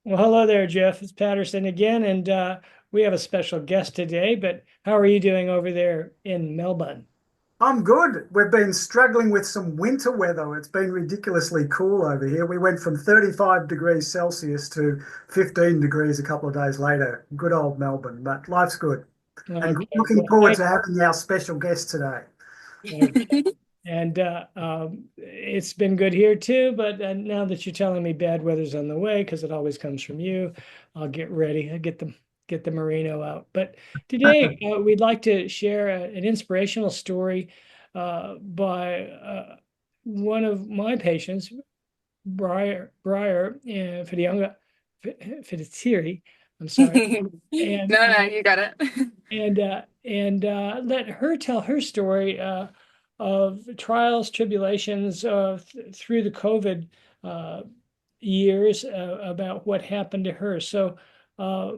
Well, hello there, Jeff. It's Patterson again, and we have a special guest today. But how are you doing over there in Melbourne? I'm good. We've been struggling with some winter weather. It's been ridiculously cool over here. We went from 35 degrees Celsius to 15 degrees a couple of days later. Good old Melbourne, but life's good. And Okay, looking well, forward to having our special guest today. and it's been good here too. But now that you're telling me bad weather's on the way, because it always comes from you, I'll get ready. I get the merino out. But today we'd like to share an inspirational story by one of my patients, Briar, Fiditiri. I'm sorry, and No, you got it. let her tell her story of trials, tribulations through the COVID uh, years about what happened to her. So uh,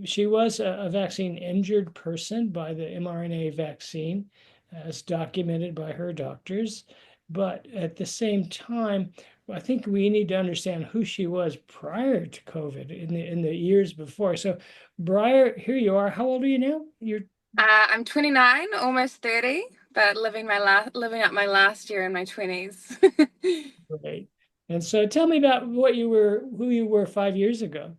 she was a vaccine injured person by the mRNA vaccine, as documented by her doctors. But at the same time, I think we need to understand who she was prior to COVID in the years before. So, Briar, here you are. How old are you now? You're I'm 29, almost 30, but living up my last year in my 20s. great. And so tell me about who you were 5 years ago.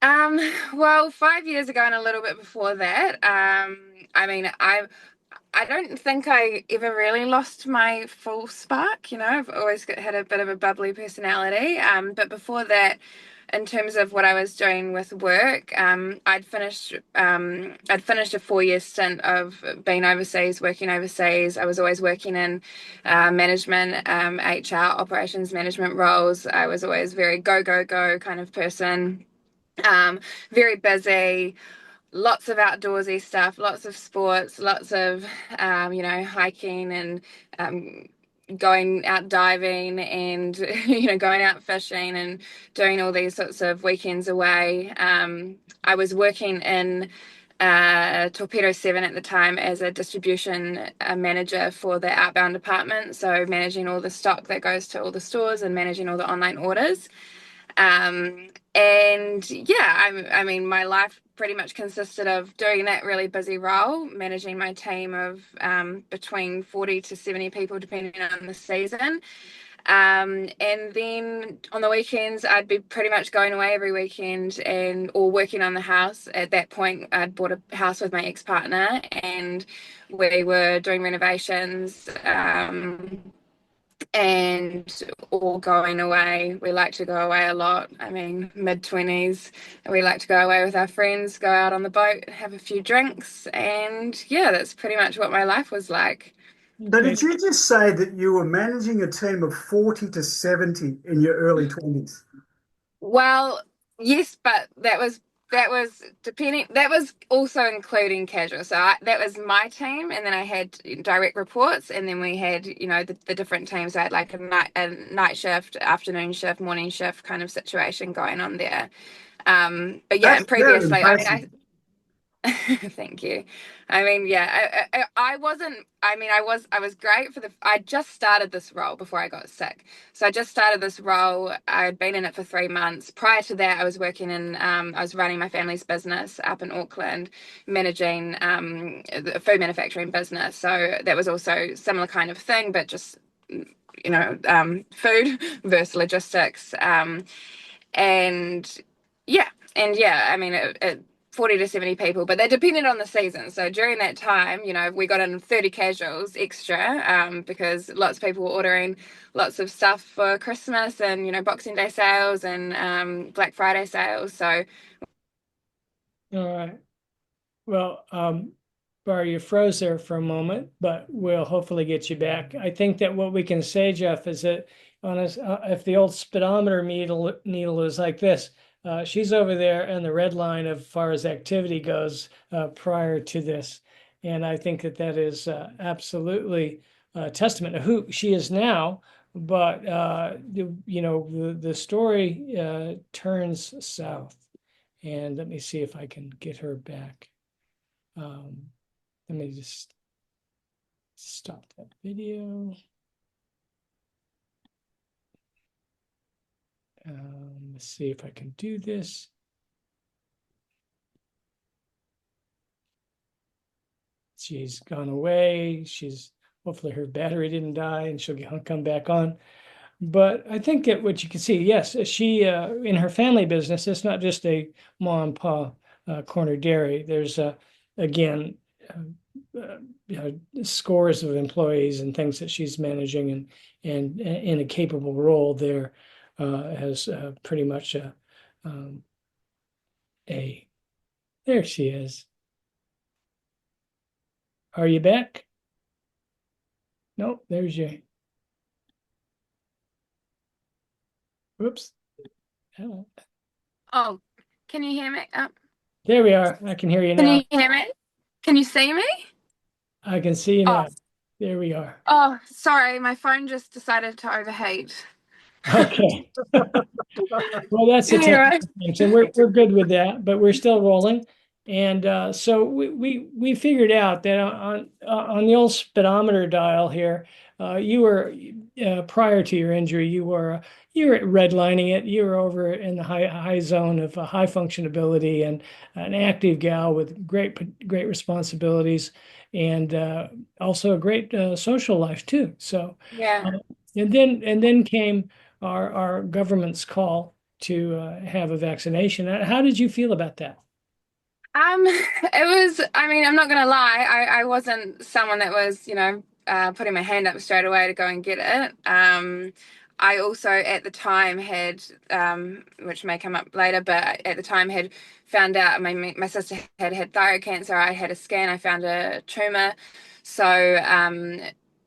Um, well, 5 years ago and a little bit before that, I mean, I don't think I ever really lost my full spark. I've always had a bit of a bubbly personality. But before that, in terms of what I was doing with work, I'd finished a 4 year stint of being overseas, working overseas. I was always working in management, HR, operations management roles. I was always very go, go, go kind of person. Um, Very busy, lots of outdoorsy stuff, lots of sports, lots of hiking and um, going out diving and going out fishing and doing all these sorts of weekends away. I was working in Torpedo 7 at the time as a distribution manager for the outbound department, so managing all the stock that goes to all the stores and managing all the online orders. And yeah, I mean, my life pretty much consisted of doing that really busy role, managing my team of between 40 to 70 people, depending on the season. And then on the weekends, I'd be pretty much going away every weekend and or working on the house. At that point, I'd bought a house with my ex-partner, and we were doing renovations. And all going away. We like to go away a lot. I mean, mid-20s, we like to go away with our friends, go out on the boat, have a few drinks, and yeah, that's pretty much what my life was like. So Okay. did you just say that you were managing a team of 40 to 70 in your early 20s? Well, yes, but that was depending. That was also including casual. So that was my team, and then I had direct reports, and then we had the different teams. I had like a night shift, afternoon shift, morning shift kind of situation going on there. But yeah, That's and very previously, I mean, impressive. I thank you. I mean, yeah, I wasn't. I mean, I was great for the. I just started this role before I got sick, so I just started this role. I had been in it for 3 months. Prior to that, I was working in. I was running my family's business up in Auckland, managing a food manufacturing business. So that was also similar kind of thing, but just food versus logistics. And yeah, I mean, 40 to 70 people, but they depended on the season. So during that time, we got in 30 casuals extra because lots of people were ordering lots of stuff for Christmas and, Boxing Day sales and Black Friday sales. So, All right. Well, Barry, you froze there for a moment, but we'll hopefully get you back. I think that what we can say, Jeff, is that if the old speedometer needle is like this, she's over there and the red line as far as activity goes prior to this. And I think that that is absolutely a testament to who she is now. But the story turns south. And let me see if I can get her back. Um, Let me just stop that video. Let's see if I can do this. She's gone away. Hopefully her battery didn't die and she'll come back on. But I think that what you can see, yes, she in her family business, it's not just a mom and pop corner dairy. There's again, scores of employees and things that she's managing, and in a capable role there, as pretty much um, a. There she is. Are you back? Nope. There's you. Whoops. Hello. Oh, can you hear me? There we are. I can hear you Can now. you hear me? Can you see me? I can see you Oh, now. There we are. oh, sorry, my phone just decided to overheat. Okay. Well, that's the Anyway, technical things, and we're good with that, but we're still rolling. And so we figured out that on the old speedometer dial here, you were prior to your injury, you were redlining it. You were over in the high zone of high functionability and an active gal with great responsibilities, and also a great social life too. So, yeah. uh, and then came our government's call to have a vaccination. How did you feel about that? It was, I mean, I'm not gonna lie, I wasn't someone that was, putting my hand up straight away to go and get it. I also at the time had, which may come up later, but at the time had found out my sister had thyroid cancer. I had a scan, I found a tumor. So,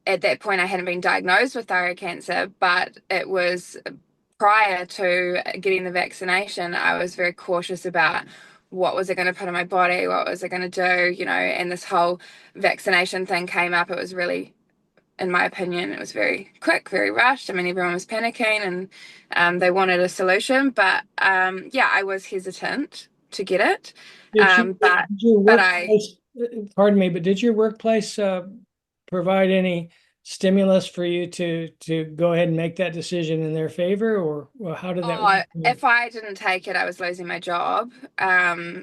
at that point, I hadn't been diagnosed with thyroid cancer, but it was prior to getting the vaccination, I was very cautious about what was it going to put in my body, what was it going to do, and this whole vaccination thing came up. It was really, in my opinion, it was very quick, very rushed. I mean, everyone was panicking and they wanted a solution, but yeah, I was hesitant to get it. Did you, But did your but I workplace, pardon me, but did your workplace provide any stimulus for you to go ahead and make that decision in their favor, or well, how did that work Oh, for you? if I didn't take it, I was losing my job.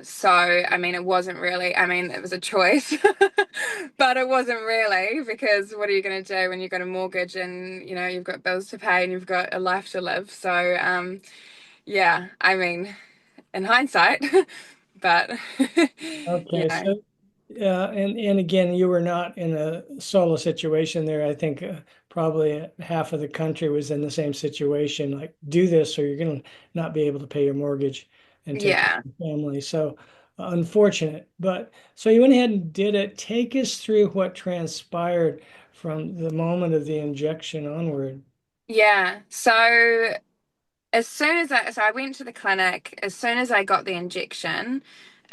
So I mean, it wasn't really, I mean, it was a choice, but it wasn't really because what are you going to do when you've got a mortgage and, you've got bills to pay and you've got a life to live? So, yeah, I mean, in hindsight, but, you Okay, know, so and again, you were not in a solo situation there. I think probably half of the country was in the same situation. Like, do this, or you're going to not be able to pay your mortgage and take care yeah. of your family. So unfortunate. But so you went ahead and did it. Take us through what transpired from the moment of the injection onward. Yeah. So so I went to the clinic, as soon as I got the injection,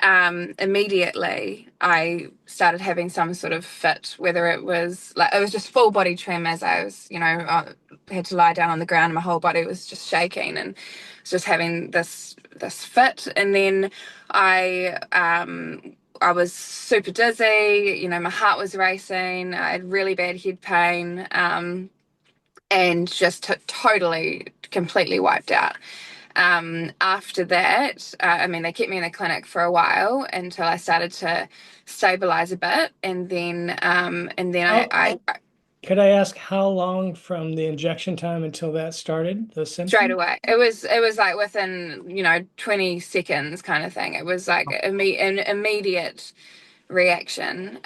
immediately I started having some sort of fit, whether it was like, it was just full body tremors. I was, had to lie down on the ground and my whole body was just shaking and was just having this fit. And then I was super dizzy, my heart was racing, I had really bad head pain. And just totally, completely wiped out. After that, I mean, they kept me in the clinic for a while until I started to stabilize a bit, and then How, I could I ask how long from the injection time until that started, the straight symptoms? away. It was like within 20 seconds kind of thing. It was like an immediate reaction,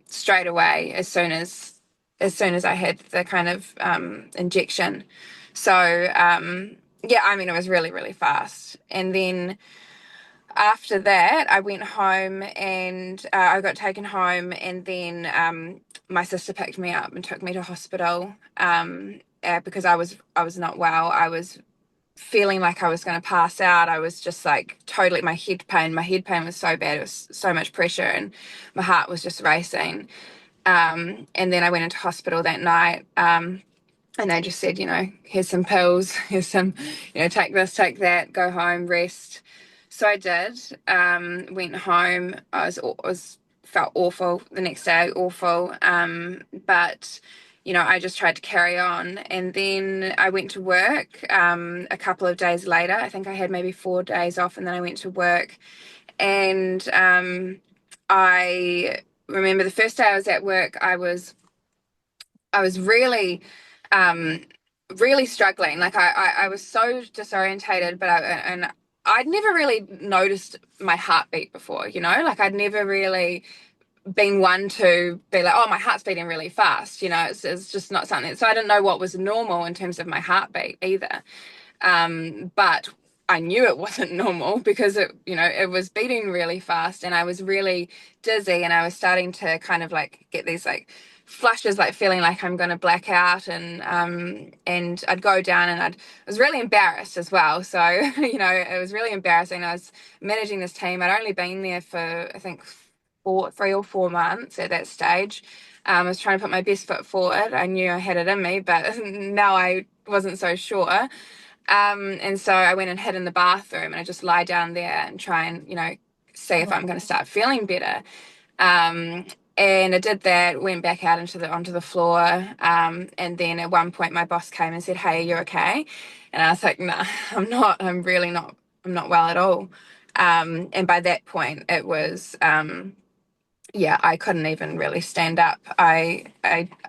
straight away as soon as I had the kind of injection. So yeah, I mean it was really, really fast. And then after that, I went home and I got taken home, and then my sister picked me up and took me to hospital, because I was not well. I was feeling like I was going to pass out. I was just like totally, my head pain. My head pain was so bad. It was so much pressure, and my heart was just racing. And then I went into hospital that night. And they just said, here's some pills, here's some, take this, take that, go home, rest. So I did. Went home. I was felt awful the next day, awful. But I just tried to carry on. And then I went to work a couple of days later. I think I had maybe 4 days off, and then I went to work. And I remember the first day I was at work, I was really, um, really struggling. Like I was so disorientated, and I'd never really noticed my heartbeat before, like I'd never really been one to be like, oh, my heart's beating really fast. It's just not something. So I didn't know what was normal in terms of my heartbeat either. But I knew it wasn't normal because it was beating really fast, and I was really dizzy, and I was starting to kind of like get these like flashes, like feeling like I'm going to black out, and I'd go down, and I was really embarrassed as well. So, it was really embarrassing. I was managing this team. I'd only been there for, I think, 3 or 4 months at that stage. I was trying to put my best foot forward. I knew I had it in me, but now I wasn't so sure. And so I went and hid in the bathroom, and I just lie down there and try and, see if I'm going to start feeling better. Um, and I did that, went back out onto the floor. And then at one point my boss came and said, "Hey, you okay?" And I was like, "Nah, I'm not. I'm really not. I'm not well at all." And by that point it was, yeah, I couldn't even really stand up. I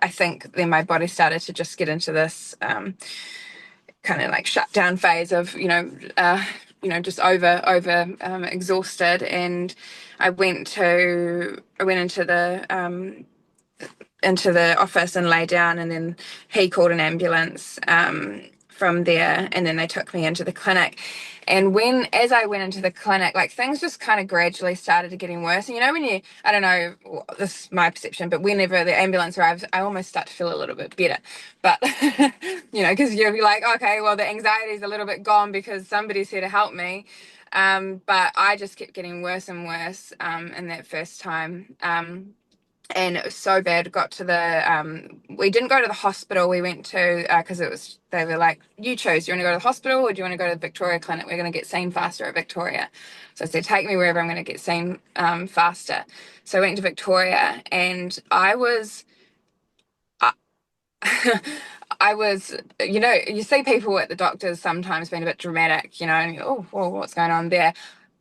think then my body started to just get into this kind of like shutdown phase of just over exhausted. And I went into the office and lay down, and then he called an ambulance from there, and then they took me into the clinic. And as I went into the clinic, like things just kind of gradually started to getting worse. And I don't know, this is my perception, but whenever the ambulance arrives, I almost start to feel a little bit better. But, because you're like, okay, well, the anxiety is a little bit gone because somebody's here to help me. But I just kept getting worse and worse in that first time. And it was so bad. Got to we didn't go to the hospital. We went to, because they were like, you choose, do you want to go to the hospital or do you want to go to the Victoria clinic? We're going to get seen faster at Victoria. So I said, take me wherever I'm going to get seen faster. So I went to Victoria, and I was, I was, you see people at the doctors sometimes being a bit dramatic, and oh, well, what's going on there?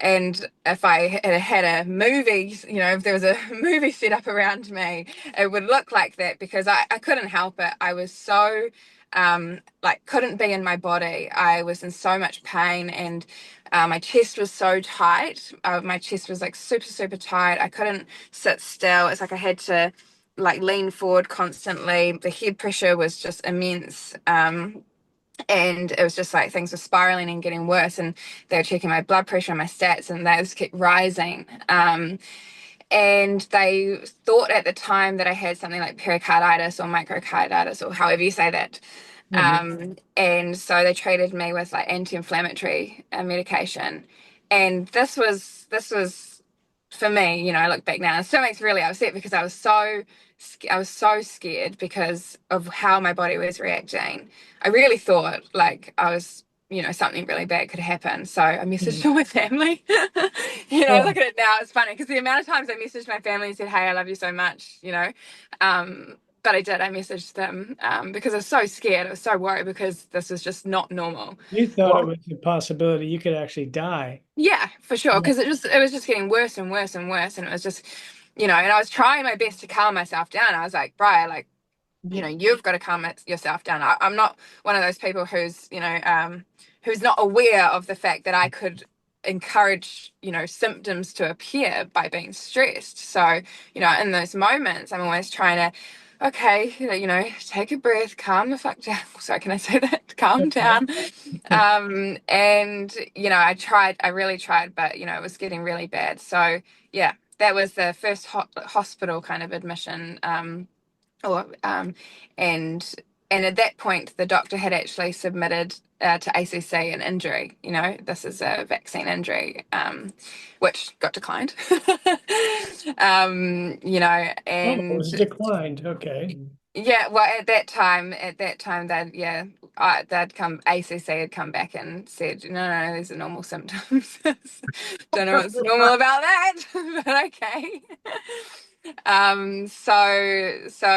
And if I had a movie, if there was a movie set up around me, it would look like that, because I couldn't help it. I was so, like, couldn't be in my body. I was in so much pain, and my chest was so tight. My chest was like super, super tight. I couldn't sit still. It's like I had to like lean forward constantly. The head pressure was just immense. And it was just like things were spiraling and getting worse, and they were checking my blood pressure and my stats, and they just kept rising. And they thought at the time that I had something like pericarditis or microcarditis, or however you say that. And so they treated me with like anti-inflammatory medication. And this was for me, I look back now, and it still makes me really upset, because I was so scared because of how my body was reacting. I really thought like I was, something really bad could happen. So I messaged all my family. Oh, Look at it now, it's funny because the amount of times I messaged my family and said, "Hey, I love you so much," but I messaged them because I was so scared. I was so worried because this was just not normal. you thought it was a possibility you could actually die. Yeah, for sure. Yeah. Because it was just getting worse and worse and worse. And it was just, and I was trying my best to calm myself down. I was like, Brian, like, you've got to calm yourself down. I'm not one of those people who's not aware of the fact that I could encourage, symptoms to appear by being stressed. So, in those moments, I'm always trying to, okay, take a breath, calm the fuck down. Sorry, can I say that? Calm down. And, I really tried, but, it was getting really bad. So, yeah, that was the first hospital kind of admission. Or and and at that point the doctor had actually submitted to ACC an injury. This is a vaccine injury, which got declined. Oh, it And was declined. Okay. yeah, well, at that time, they'd come, ACC had come back and said, no, no, these are normal symptoms. Don't know what's normal about that, but okay. So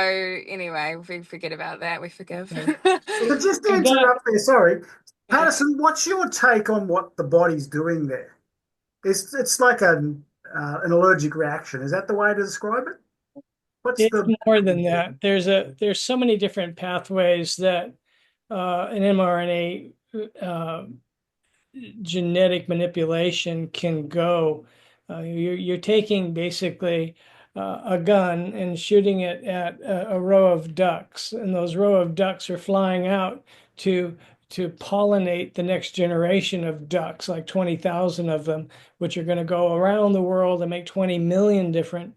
anyway, we forget about that. We forgive. Okay. So just to So that, interrupt there, sorry, yeah, Patterson, what's your take on what the body's doing there? It's like an allergic reaction. Is that the way to describe it? What's it's the more than that. There's so many different pathways that an mRNA genetic manipulation can go. You're taking basically a gun and shooting it at a row of ducks, and those row of ducks are flying out to to pollinate the next generation of ducks, like 20,000 of them, which are going to go around the world and make 20 million different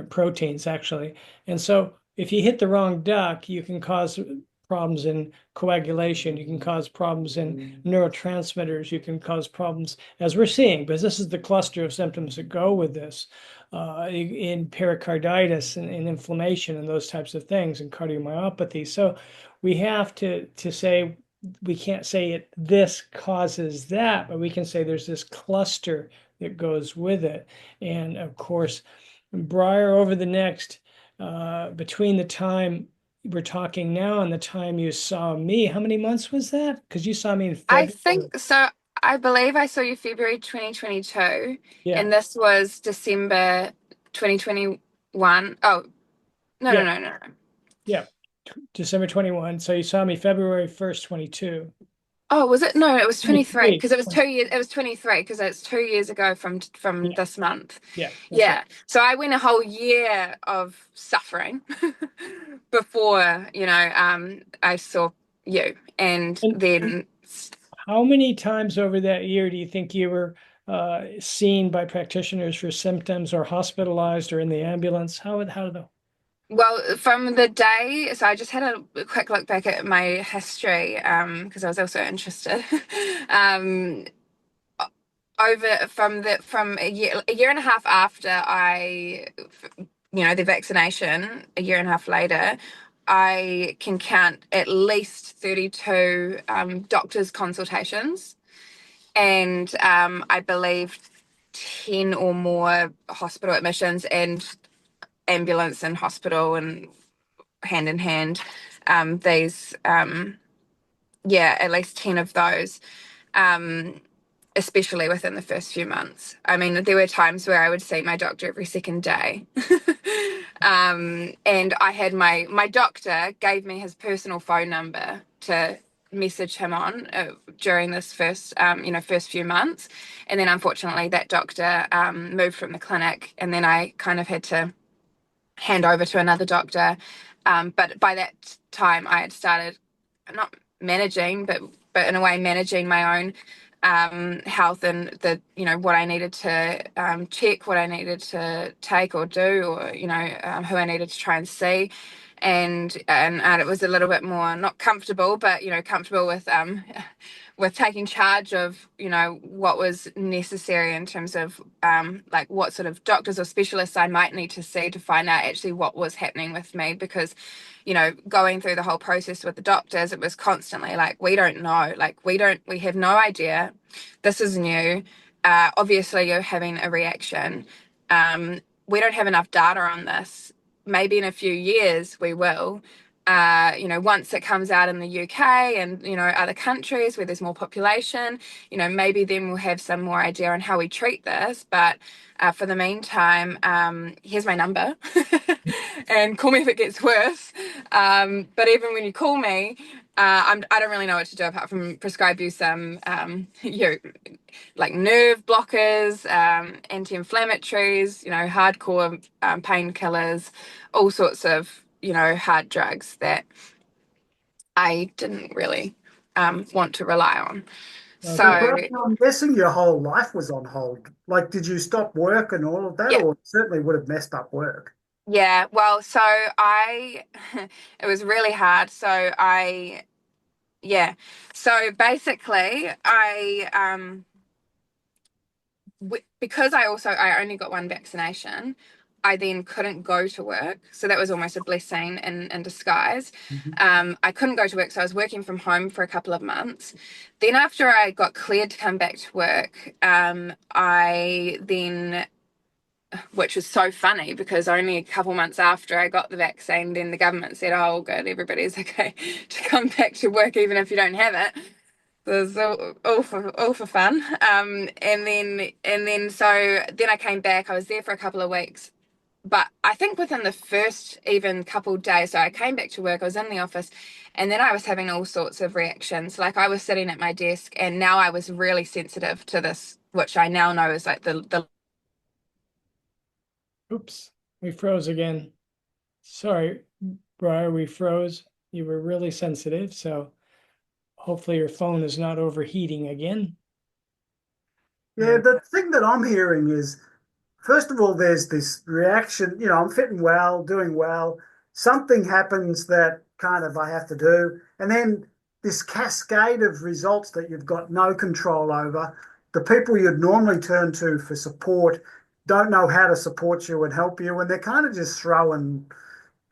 proteins, actually. And so if you hit the wrong duck, you can cause problems in coagulation, you can cause problems in neurotransmitters, you can cause problems, as we're seeing, because this is the cluster of symptoms that go with this, in pericarditis and inflammation and those types of things, and cardiomyopathy. So we have to say, we can't say it this causes that, but we can say there's this cluster that goes with it. And of course, Briar, over the next between the time we're talking now and the time you saw me, how many months was that? Because you saw me in I February. think so. I believe I saw you February 2022, Yeah, and this was December 2021. Oh, no, no, yeah, no, no. yeah. December 21. So you saw me February 1st, 22. Oh, was it? No, it was 23 23. because it was 2 years. It was 23 because it's 2 years ago from Yeah, this month. yeah, that's right. Yeah. So I went a whole year of suffering before, I saw you. And And then how many times over that year do you think you were seen by practitioners for symptoms or hospitalized or in the ambulance? How the well, from the day, so I just had a quick look back at my history, because I was also interested. Um, over from a year and a half after the vaccination, a year and a half later, I can count at least 32 doctor's consultations, and I believe 10 or more hospital admissions and ambulance and hospital and hand in hand. These Yeah, at least 10 of those. Um, Especially within the first few months. I mean, there were times where I would see my doctor every second day. And I had my doctor gave me his personal phone number to message him on during this first few months. And then unfortunately that doctor moved from the clinic, and then I kind of had to hand over to another doctor. But by that time I had started not managing, but in a way managing my own health, and what I needed to check, what I needed to take or do, or who I needed to try and see. And it was a little bit more not comfortable, but comfortable with taking charge of what was necessary in terms of like what sort of doctors or specialists I might need to see to find out actually what was happening with me. Because going through the whole process with the doctors, it was constantly like, we don't know, like we have no idea, this is new, obviously you're having a reaction, we don't have enough data on this, maybe in a few years we will, once it comes out in the UK and other countries where there's more population, maybe then we'll have some more idea on how we treat this. But for the meantime, here's my number, and call me if it gets worse. But even when you call me, I don't really know what to do apart from prescribe you some, like nerve blockers, anti-inflammatories, hardcore painkillers, all sorts of hard drugs that I didn't really want to rely on. So okay. So perhaps I'm guessing your whole life was on hold. Like, did you stop work and all of that, yeah, or certainly would have messed up work? yeah. Well, so I it was really hard. Yeah. So basically, because I only got one vaccination, I then couldn't go to work. So that was almost a blessing in disguise. Mhm. I couldn't go to work, so I was working from home for a couple of months. Then after I got cleared to come back to work, I then which was so funny because only a couple months after I got the vaccine, then the government said, "Oh, good, everybody's okay to come back to work even if you don't have it." So it was all for fun. So then I came back. I was there for a couple of weeks, but I think within the first even couple of days, so I came back to work. I was in the office, and then I was having all sorts of reactions. Like I was sitting at my desk, and now I was really sensitive to this, which I now know is like the Oops, we froze again. Sorry, Briar, we froze. You were really sensitive, so hopefully your phone is not overheating again. Yeah, the thing that I'm hearing is, first of all, there's this reaction, I'm fitting well, doing well. Something happens that kind of I have to do. And then this cascade of results that you've got no control over. The people you'd normally turn to for support don't know how to support you and help you. And they're kind of just throwing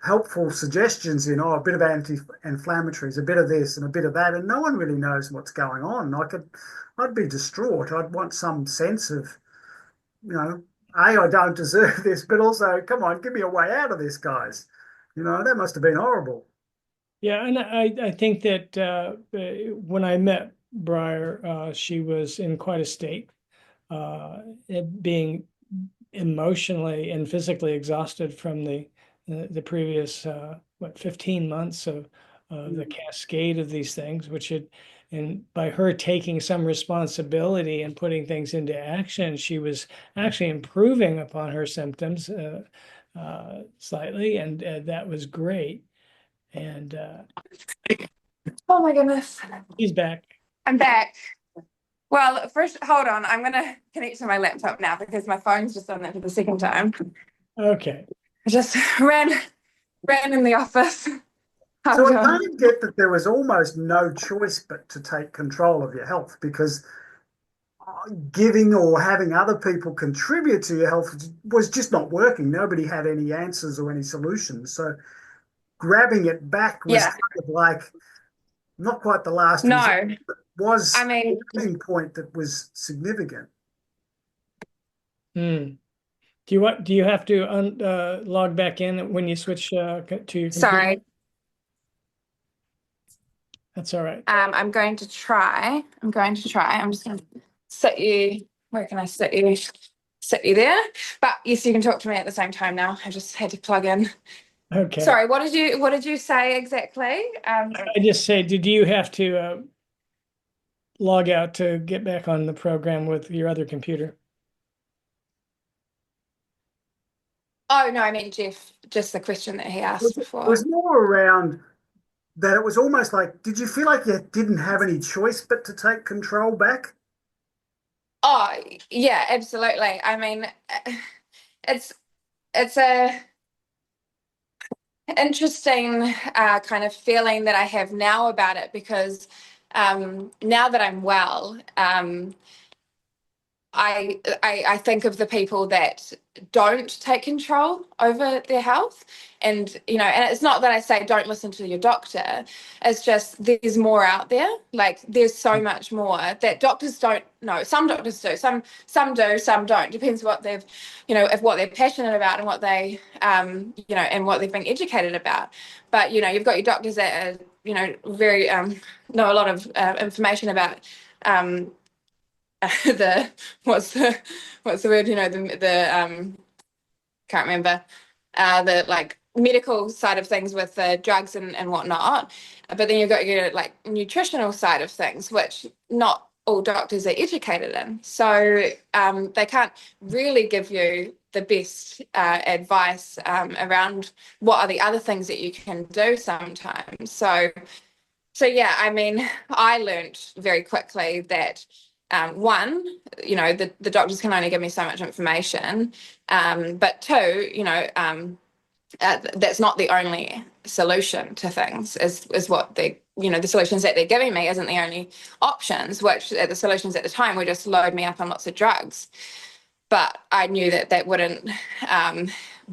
helpful suggestions in, a bit of anti-inflammatories, a bit of this and a bit of that. And no one really knows what's going on. I'd be distraught. I'd want some sense of, I don't deserve this, but also, come on, give me a way out of this, guys. That must have been horrible. Yeah, and I think that when I met Briar, she was in quite a state, being emotionally and physically exhausted from the previous 15 months of the cascade of these things, and by her taking some responsibility and putting things into action, she was actually improving upon her symptoms slightly, and that was great. And Oh my goodness. she's back. I'm back. Well, first, hold on. I'm gonna connect to my laptop now because my phone's just on there for the second time. Okay. I just ran in the office. So Hold I on. kind of get that there was almost no choice but to take control of your health, because giving or having other people contribute to your health was just not working. Nobody had any answers or any solutions. So grabbing it back was Yeah. kind of like not quite the last resort, No, but was I mean, a turning point that was significant. Hmm. Do you have to log back in when you switch to your computer? sorry. That's all right. I'm going to try. I'm just going to sit you. Where can I sit you? Sit you there. But yes, you can talk to me at the same time now. I just had to plug in. Okay. Sorry, what did you say exactly? I just say, did you have to log out to get back on the program with your other computer? Oh no, I meant Jeff. Just the question that he asked It before. was more around that it was almost like, did you feel like you didn't have any choice but to take control back? Oh yeah, absolutely. I mean, it's it's a interesting kind of feeling that I have now about it because now that I'm well, I think of the people that don't take control over their health. And, and it's not that I say don't listen to your doctor. It's just there's more out there. Like there's so much more that doctors don't know. Some doctors do, some do, some don't. Depends what they've, if what they're passionate about and what they, and what they've been educated about. But, you've got your doctors that are, very, know a lot of information about, the what's the word, the can't remember, the like medical side of things with the drugs and whatnot, but then you've got your like nutritional side of things, which not all doctors are educated in, so they can't really give you the best advice around what are the other things that you can do sometimes. So yeah, I mean, I learned very quickly that one, the doctors can only give me so much information, but two, that's not the only solution to things. Is what the solutions that they're giving me isn't the only options. Which the solutions at the time were just load me up on lots of drugs. But I knew that that wouldn't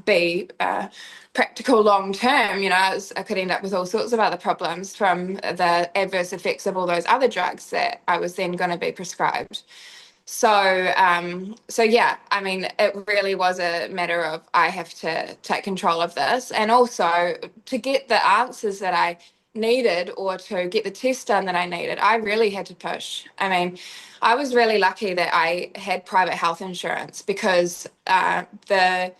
be practical long term. I could end up with all sorts of other problems from the adverse effects of all those other drugs that I was then going to be prescribed. So yeah, I mean, it really was a matter of I have to take control of this, and also to get the answers that I needed or to get the test done that I needed, I really had to push. I mean, I was really lucky that I had private health insurance because the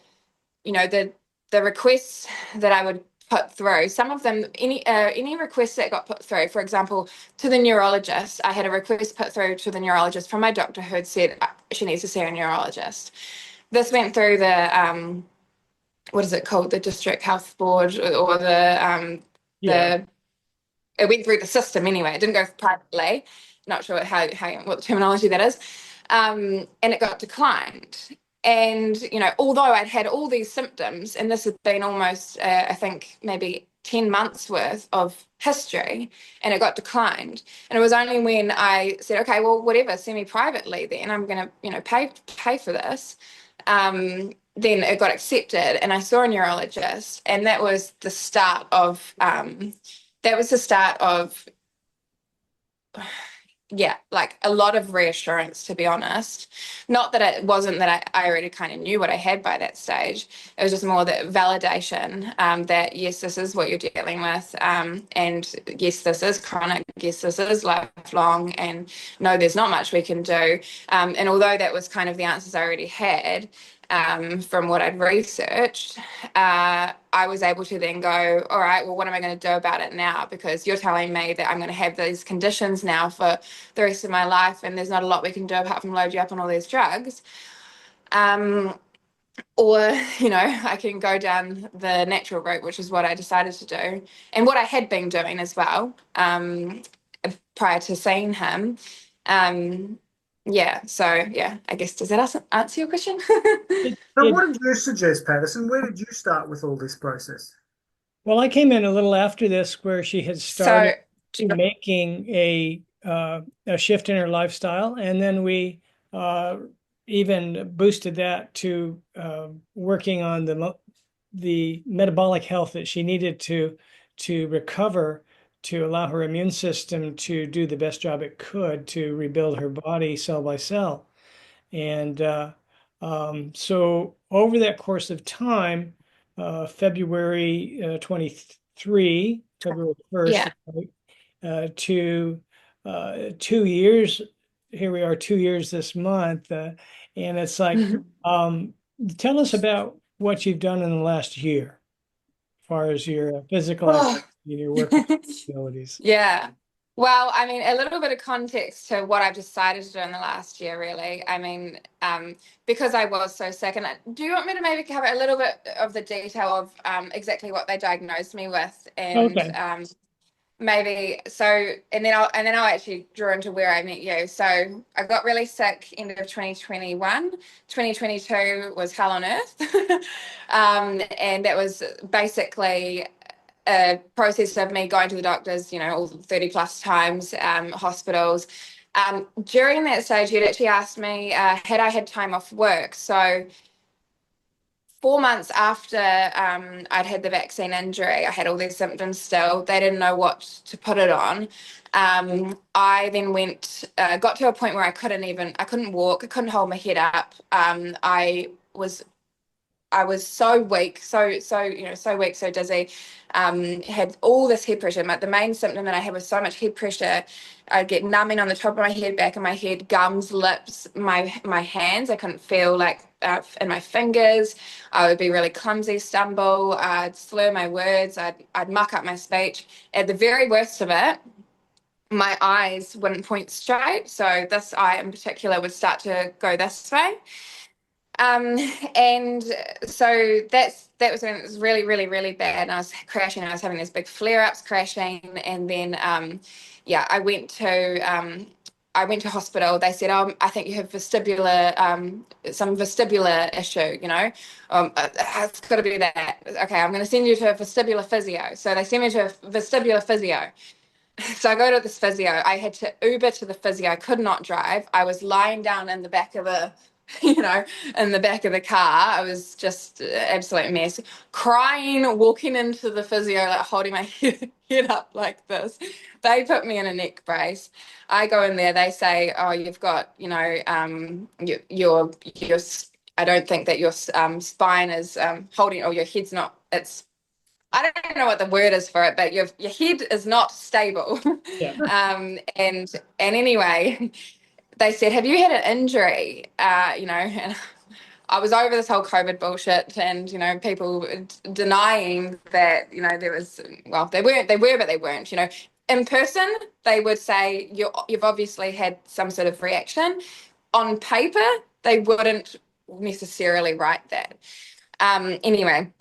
requests that I would put through, some of them, any requests that got put through, for example, to the neurologist, I had a request put through to the neurologist from my doctor who had said she needs to see a neurologist. This went through the what is it called, the district health board, or Yeah. the it went through the system anyway. It didn't go privately. Not sure how what the terminology that is. And it got declined. And although I'd had all these symptoms, and this had been almost, I think, maybe 10 months worth of history, and it got declined. And it was only when I said, okay, well, whatever, send me privately, then I'm going to, pay for this. Then it got accepted, and I saw a neurologist, and that was the start of yeah, like a lot of reassurance, to be honest. Not that it wasn't that I already kind of knew what I had by that stage. It was just more that validation, that yes, this is what you're dealing with, and yes, this is chronic, yes, this is lifelong, and no, there's not much we can do. And although that was kind of the answers I already had, from what I'd researched, I was able to then go, all right, well, what am I going to do about it now? Because you're telling me that I'm going to have these conditions now for the rest of my life, and there's not a lot we can do apart from load you up on all these drugs. Or, I can go down the natural route, which is what I decided to do, and what I had been doing as well, prior to seeing him. Yeah, so yeah, I guess, does that answer your question? It, So it, what did you suggest, Patterson? Where did you start with all this process? well, I came in a little after this where she had So, started making a shift in her lifestyle, and then we uh, even boosted that to working on the metabolic health that she needed to recover, to allow her immune system to do the best job it could to rebuild her body cell by cell. And so over that course of time, February 23, February 1st, yeah. to 2 years, here we are 2 years this month. And it's like, um, tell us about what you've done in the last year, as far as your physical Oh. activity and your working abilities. Yeah. Well, I mean, a little bit of context to what I've decided to do in the last year, really. I mean, because I was so sick, and do you want me to maybe cover a little bit of the detail of exactly what they diagnosed me with, and Okay. maybe so, and then I'll actually draw into where I met you. So I got really sick end of 2021. 2022 was hell on earth. And that was basically a process of me going to the doctors, all 30 plus times, hospitals. During that stage, you'd actually asked me, had I had time off work. So 4 months after I'd had the vaccine injury, I had all these symptoms still. They didn't know what to put it on. I then got to a point where I couldn't walk, I couldn't hold my head up. I was so weak, so weak, so dizzy. Had all this head pressure. The main symptom that I had was so much head pressure. I'd get numbing on the top of my head, back of my head, gums, lips, my hands. I couldn't feel in my fingers. I would be really clumsy, stumble. I'd slur my words. I'd muck up my speech. At the very worst of it, my eyes wouldn't point straight. So this eye in particular would start to go this way. Um, and so that was when it was really, really, really bad. And I was crashing. I was having these big flare-ups, crashing, and then yeah, I went to hospital. They said, "Oh, I think you have some vestibular issue. It's got to be that. Okay, I'm going to send you to a vestibular physio." So they sent me to a vestibular physio. So I go to this physio. I had to Uber to the physio. I could not drive. I was lying down in the back of a in the back of the car. I was just an absolute mess, crying, walking into the physio, like holding my head up like this. They put me in a neck brace. I go in there, they say, oh, you've got, your I don't think that your spine is holding, or your head's not, I don't know what the word is for it, but your head is not stable. Yeah. And anyway, they said, "Have you had an injury?" And I was over this whole COVID bullshit, and people denying that there was, well, they were, but they weren't. In person, they would say you've obviously had some sort of reaction. On paper, they wouldn't necessarily write that. Anyway.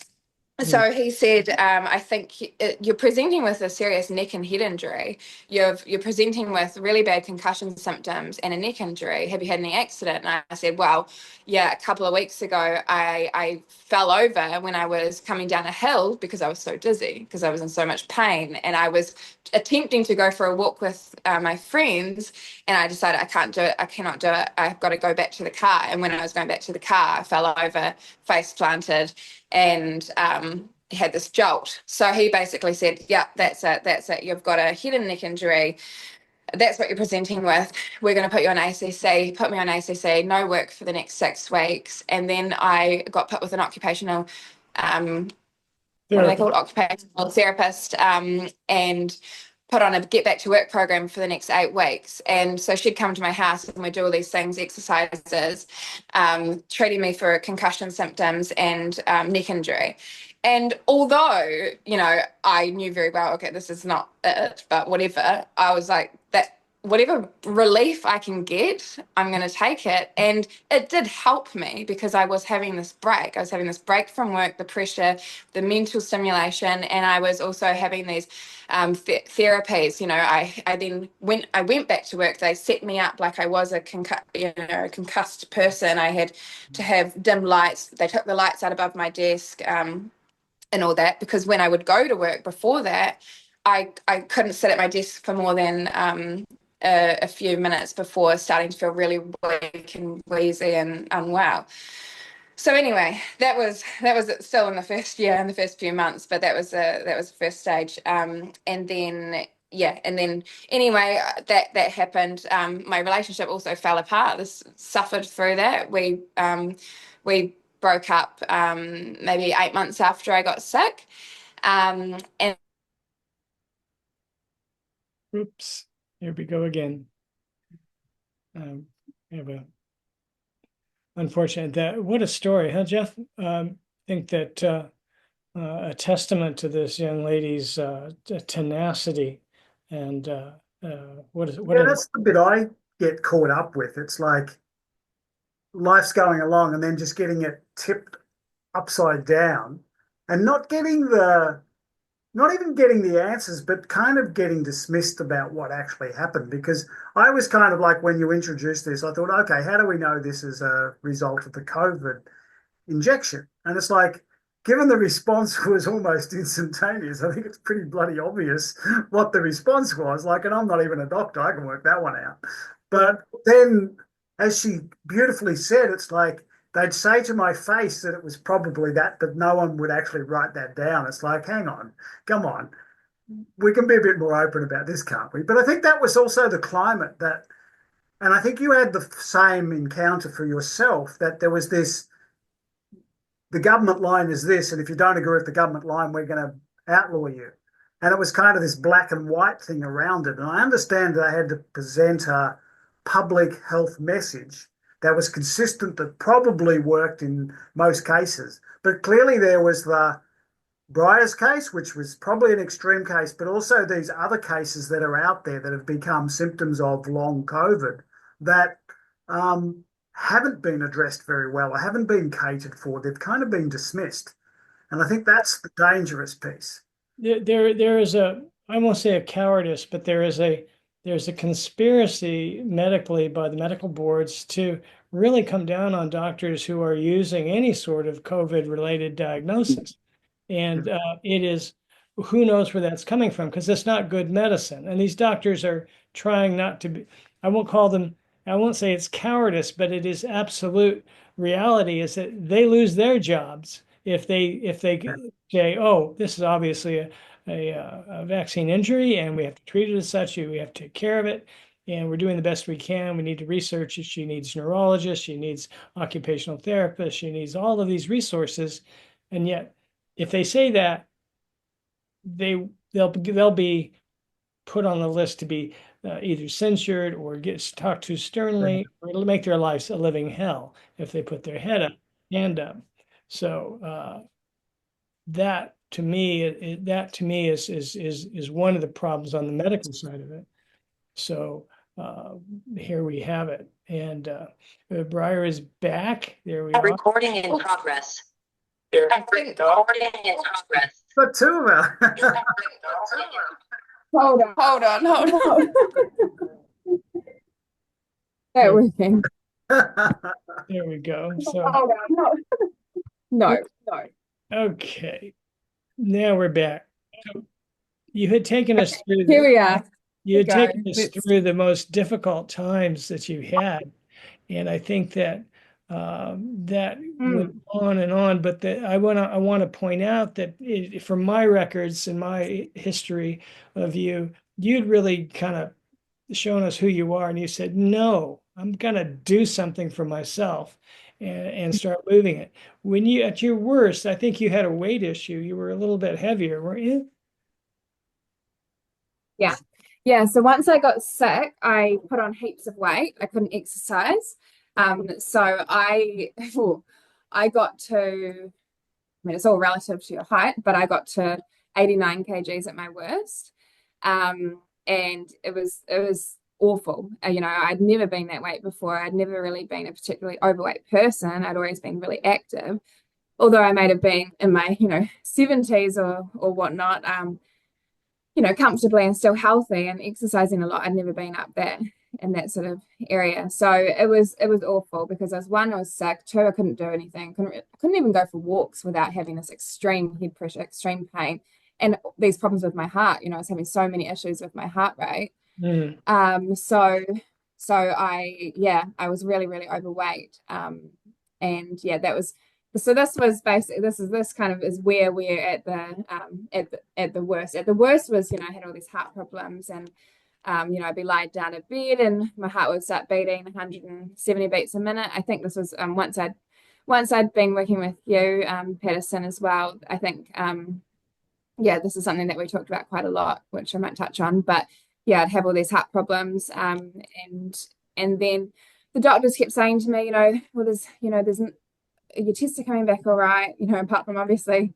Mm. So he said, I think you're presenting with a serious neck and head injury. You're presenting with really bad concussion symptoms and a neck injury. Have you had any accident? And I said, well, yeah, a couple of weeks ago, I fell over when I was coming down a hill because I was so dizzy, because I was in so much pain. And I was attempting to go for a walk with my friends, and I decided I can't do it. I cannot do it. I've got to go back to the car. And when I was going back to the car, I fell over, face planted, and had this jolt. So he basically said, yeah, that's it. You've got a head and neck injury. That's what you're presenting with. We're going to put you on ACC, put me on ACC, no work for the next 6 weeks. And then I got put with an occupational, what are they called? Occupational therapist, and put on a get back to work program for the next 8 weeks. And so she'd come to my house and we'd do all these things, exercises, treating me for concussion symptoms and neck injury. And although, I knew very well, okay, this is not it, but whatever, I was like, that whatever relief I can get, I'm going to take it. And it did help me because I was having this break. I was having this break from work, the pressure, the mental stimulation, and I was also having these therapies. I went back to work. They set me up like I was a concussed person. I had to have dim lights. They took the lights out above my desk. And all that, because when I would go to work before that, I couldn't sit at my desk for more than a few minutes before starting to feel really weak and wheezy and unwell. So anyway, that was still in the first year, in the first few months, but that was the first stage. And then anyway, that happened. My relationship also fell apart. This suffered through that. We broke up maybe 8 months after I got sick. And Oops. Here we go again. We have a unfortunate that. What a story, huh, Jeff? Think that a testament to this young lady's tenacity and what is what Yeah, a that's the bit I get caught up with. It's like life's going along and then just getting it tipped upside down and not even getting the answers, but kind of getting dismissed about what actually happened. Because I was kind of like, when you introduced this, I thought, okay, how do we know this is a result of the COVID injection? And it's like, given the response was almost instantaneous, I think it's pretty bloody obvious what the response was. Like, and I'm not even a doctor, I can work that one out. But then, as she beautifully said, it's like they'd say to my face that it was probably that, but no one would actually write that down. It's like, hang on, come on. We can be a bit more open about this, can't we? But I think that was also the climate that, and I think you had the same encounter for yourself, that there was this, the government line is this, and if you don't agree with the government line, we're going to outlaw you. And it was kind of this black and white thing around it. And I understand they had to present a public health message that was consistent, that probably worked in most cases. But clearly there was the Briar's case, which was probably an extreme case, but also these other cases that are out there that have become symptoms of long COVID that haven't been addressed very well or haven't been catered for. They've kind of been dismissed. And I think that's the dangerous piece. there is a, I won't say a cowardice, but there's a conspiracy medically by the medical boards to really come down on doctors who are using any sort of COVID related diagnosis. And it is, who knows where that's coming from, because it's not good medicine. And these doctors are trying not to be, I won't call them I won't say it's cowardice, but it is absolute reality is that they lose their jobs if they say, oh, this is obviously a vaccine injury and we have to treat it as such, we have to take care of it, and we're doing the best we can. We need to research it. She needs neurologists, she needs occupational therapists, she needs all of these resources. And yet, if they say that, they'll be put on the list to be either censured or get talked to sternly, or it'll make their lives a living hell if they put their hand up. So that to me, is one of the problems on the medical side of it. So here we have it, and Breyer is back. There we are. Recording in progress. Recording in progress. But two of them. Hold on. That working. There we go. So Hold on. No. okay, now we're back. So you had taken us through Here we are. you had go. taken us through the most difficult times that you had, and I think that that went on and on. But I want to point out that from my records and my history of you, you'd really kind of shown us who you are, and you said, "No, I'm gonna do something for myself." And start moving it. When you at your worst, I think you had a weight issue. You were a little bit heavier, weren't you? Yeah, so once I got sick, I put on heaps of weight. I couldn't exercise. So I got to, I mean, it's all relative to your height, but I got to 89 kgs at my worst. And it was awful. I'd never been that weight before. I'd never really been a particularly overweight person. I'd always been really active, although I may have been in my, 70s or whatnot, comfortably and still healthy and exercising a lot. I'd never been up there in that sort of area. So it was awful because I was sick. Two, I couldn't do anything. Couldn't even go for walks without having this extreme head pressure, extreme pain, and these problems with my heart. I was having so many issues with my heart rate. So I was really, really overweight. And yeah, that was. So this was basically this kind of is where we're at the worst. At the worst was, I had all these heart problems, and I'd be lying down in bed and my heart would start beating 170 beats a minute. I think this was once I'd been working with you, Patterson, as well. I think this is something that we talked about quite a lot, which I might touch on. But yeah, I'd have all these heart problems, and then the doctors kept saying to me, well, there's your tests are coming back all right, apart from obviously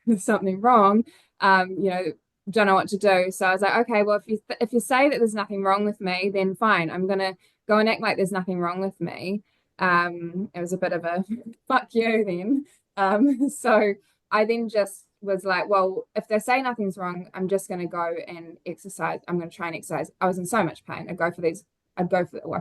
there's something wrong, don't know what to do. So I was like, okay, well, if you say that there's nothing wrong with me, then fine, I'm gonna go and act like there's nothing wrong with me. It was a bit of a fuck you then. So I then just was like, well, if they say nothing's wrong, I'm just gonna go and exercise. I'm gonna try and exercise. I was in so much pain. I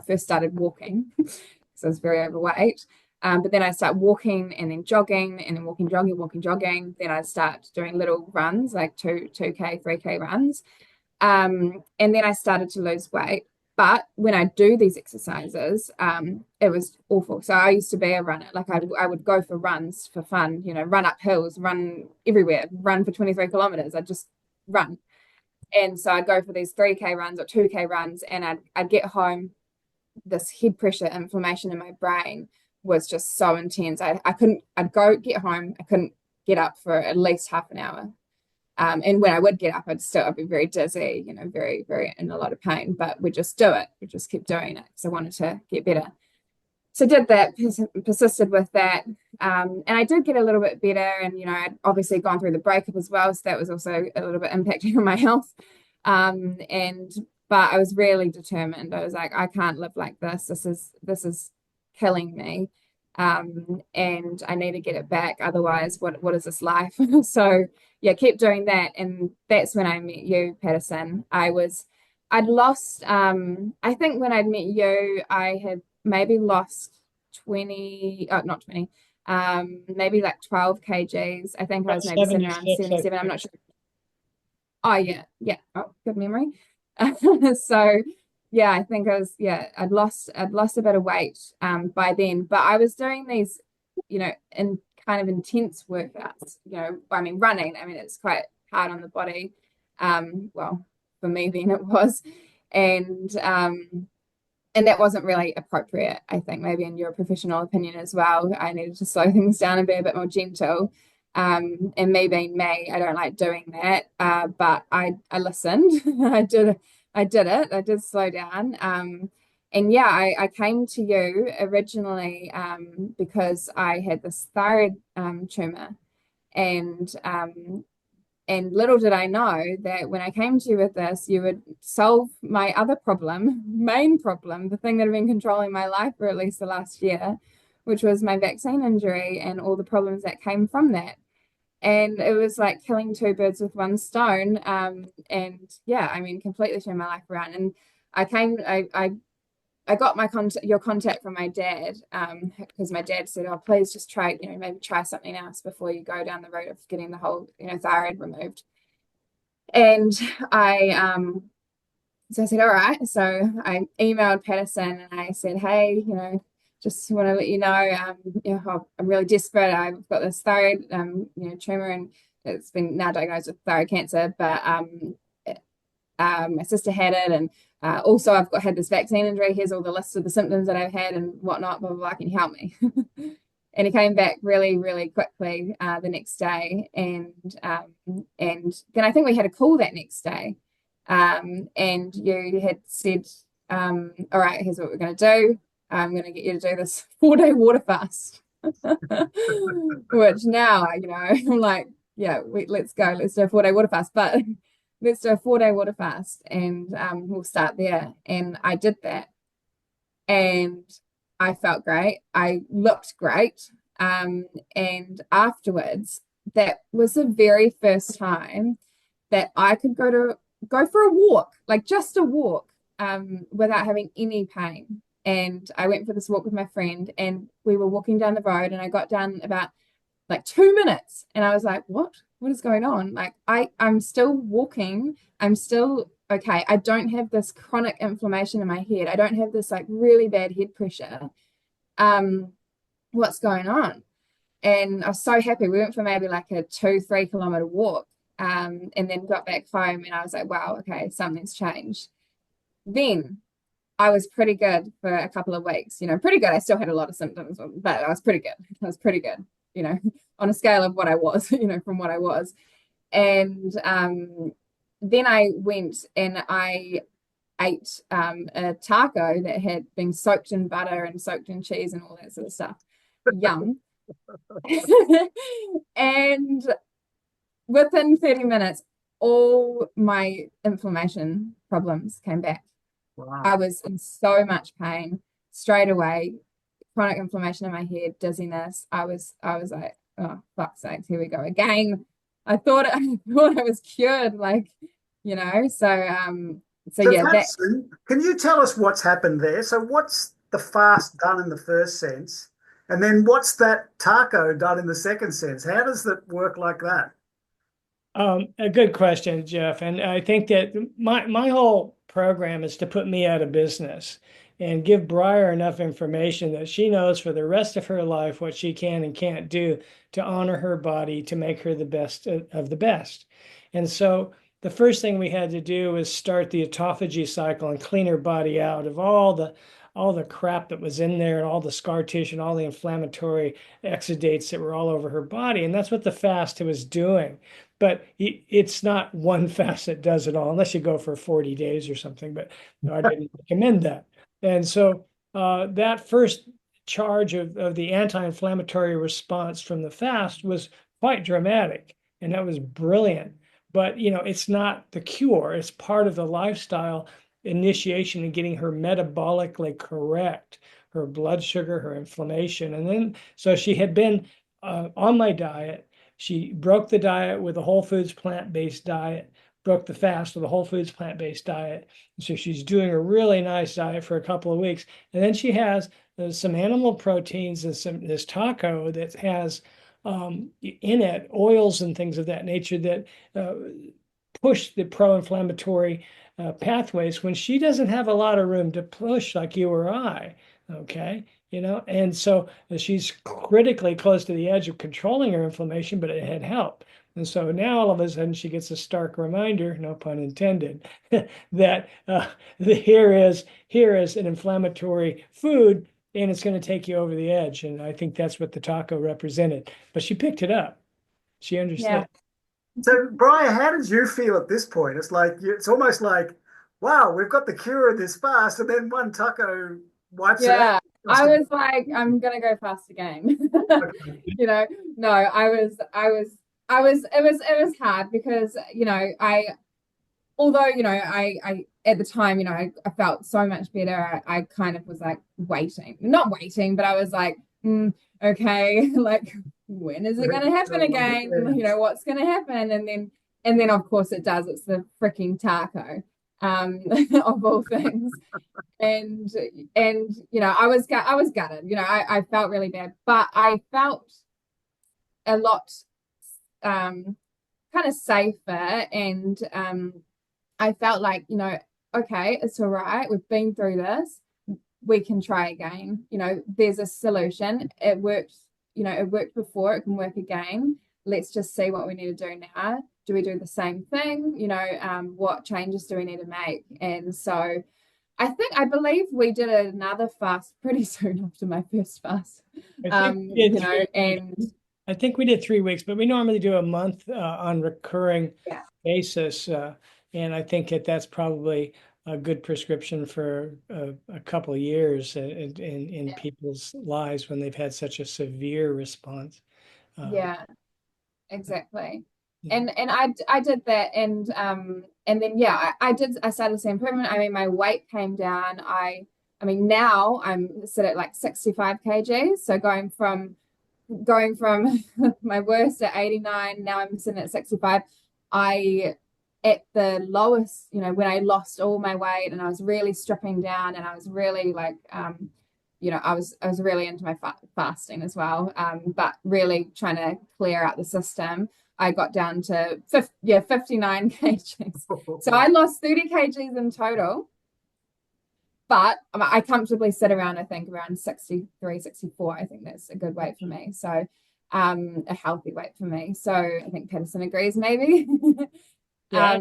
first started walking because I was very overweight. But then I start walking and then jogging and then walking, jogging. Then I start doing little runs, like 2K, 3K runs. And then I started to lose weight. But when I do these exercises, it was awful. So I used to be a runner. Like I would go for runs for fun, run up hills, run everywhere, run for 23 kilometers. I'd just run. And so I'd go for these 3K runs or 2K runs, and I'd get home. This head pressure, inflammation in my brain was just so intense. I'd go get home. I couldn't get up for at least half an hour. And when I would get up, I'd be very dizzy, very, very in a lot of pain, but we'd just do it. We just kept doing it because I wanted to get better. So did that, persisted with that. And I did get a little bit better, and, I'd obviously gone through the breakup as well. So that was also a little bit impacting on my health. But I was really determined. I was like, I can't live like this. This is killing me. And I need to get it back. Otherwise, what is this life? So yeah, keep doing that. And that's when I met you, Patterson. I'd lost, I think when I'd met you, I had maybe lost 20, not 20, maybe like 12 kgs. I think I was maybe sitting around 77. I'm not sure. Oh yeah. Oh, good memory. So yeah, I think I'd lost a bit of weight by then, but I was doing these, in kind of intense workouts, I mean running, I mean it's quite hard on the body. Well, for me then it was. And and that wasn't really appropriate, I think, maybe in your professional opinion as well. I needed to slow things down and be a bit more gentle. And me being me, I don't like doing that. But I listened. I did it. I did slow down. And yeah, I came to you originally because I had this thyroid tumor. And and little did I know that when I came to you with this, you would solve my other problem, main problem, the thing that had been controlling my life for at least the last year, which was my vaccine injury and all the problems that came from that. And it was like killing two birds with one stone. And yeah, I mean, completely turned my life around. And I got your contact from my dad, because my dad said, "Oh, please just try, maybe try something else before you go down the road of getting the whole, thyroid removed." And so I said, "All right." So I emailed Patterson and I said, "Hey, just want to let you know, I'm really desperate. I've got this thyroid, tumor, and it's been now diagnosed with thyroid cancer, but my sister had it, and also I've had this vaccine injury. Here's all the lists of the symptoms that I've had and whatnot, blah, blah, blah. Can you help me?" And he came back really, really quickly the next day. And then I think we had a call that next day. And you had said, "All right, here's what we're going to do. I'm going to get you to do this 4-day water fast." Which now, I'm like, yeah, let's go. Let's do a 4-day water fast. But let's do a 4-day water fast, and we'll start there. And I did that. And I felt great. I looked great. And afterwards, that was the very first time that I could go for a walk, like just a walk, without having any pain. And I went for this walk with my friend, and we were walking down the road, and I got down about like 2 minutes, and I was like, what is going on? Like I'm still walking. I'm still okay. I don't have this chronic inflammation in my head. I don't have this like really bad head pressure. What's going on? And I was so happy. We went for maybe like a 2-3 kilometer walk, and then got back home, and I was like, wow, okay, something's changed. Then I was pretty good for a couple of weeks, pretty good. I still had a lot of symptoms, but I was pretty good. I was pretty good, on a scale of what I was, from what I was. And then I went and I ate a taco that had been soaked in butter and soaked in cheese and all that sort of stuff. Yum. And within 30 minutes, all my inflammation problems came back. Wow. I was in so much pain straight away, chronic inflammation in my head, dizziness. I was like, oh, fuck's sakes, here we go again. I thought I was cured, so yeah, Patterson, can you tell us what's happened there? So what's the fast done in the first sense? And then what's that taco done in the second sense? How does that work like that? A good question, Jeff. And I think that my whole program is to put me out of business and give Briar enough information that she knows for the rest of her life what she can and can't do to honor her body, to make her the best of the best. And so the first thing we had to do was start the autophagy cycle and clean her body out of all the crap that was in there and all the scar tissue and all the inflammatory exudates that were all over her body. And that's what the fast was doing. But it's not one fast that does it all, unless you go for 40 days or something. But no, I didn't recommend that. And so that first charge of the anti-inflammatory response from the fast was quite dramatic, and that was brilliant. But it's not the cure. It's part of the lifestyle initiation and getting her metabolically correct, her blood sugar, her inflammation. And then so she had been on my diet. She broke the diet with a whole foods plant-based diet, broke the fast with a whole foods plant-based diet. So she's doing a really nice diet for a couple of weeks. And then she has some animal proteins and this taco that has in it oils and things of that nature that push the pro-inflammatory pathways when she doesn't have a lot of room to push like you or I. Okay. And so she's critically close to the edge of controlling her inflammation, but it had helped. And so now all of a sudden she gets a stark reminder, no pun intended, that here is an inflammatory food and it's going to take you over the edge. And I think that's what the taco represented. But she picked it up. She understood. Yeah. So, Brian, how did you feel at this point? It's almost like, wow, we've got the cure this fast, and then one taco wipes it Yeah, out. I was like, I'm gonna go fast again. You know, no, it was hard because, although, I at the time, I felt so much better. I kind of was like not waiting, but I was like, okay, like when is it going to happen again? What's going to happen? And then of course it does. It's the freaking taco, of all things. And I was gutted. I felt really bad, but I felt a lot kind of safer, and I felt like, okay, it's all right. We've been through this. We can try again. There's a solution. It worked, it worked before. It can work again. Let's just see what we need to do now. Do we do the same thing? What changes do we need to make? And so I believe we did another fast pretty soon after my first fast. I think we did 3 weeks, but we normally do a month on recurring basis. And I think that's probably a good prescription for a couple of years in people's lives when they've had such a severe response. Yeah, exactly. Yeah. And I did that, and then I started to see improvement. I mean, my weight came down. I mean now I'm sit at like 65 kgs. So going from my worst at 89, now I'm sitting at 65. At the lowest, when I lost all my weight and I was really stripping down, and I was really like, I was really into my fasting as well, but really trying to clear out the system. I got down to 59 kgs. So I lost 30 kgs in total, but I comfortably sit around, I think around 63, 64. I think that's a good weight for me. So a healthy weight for me. So I think Pedersen agrees maybe. Yeah.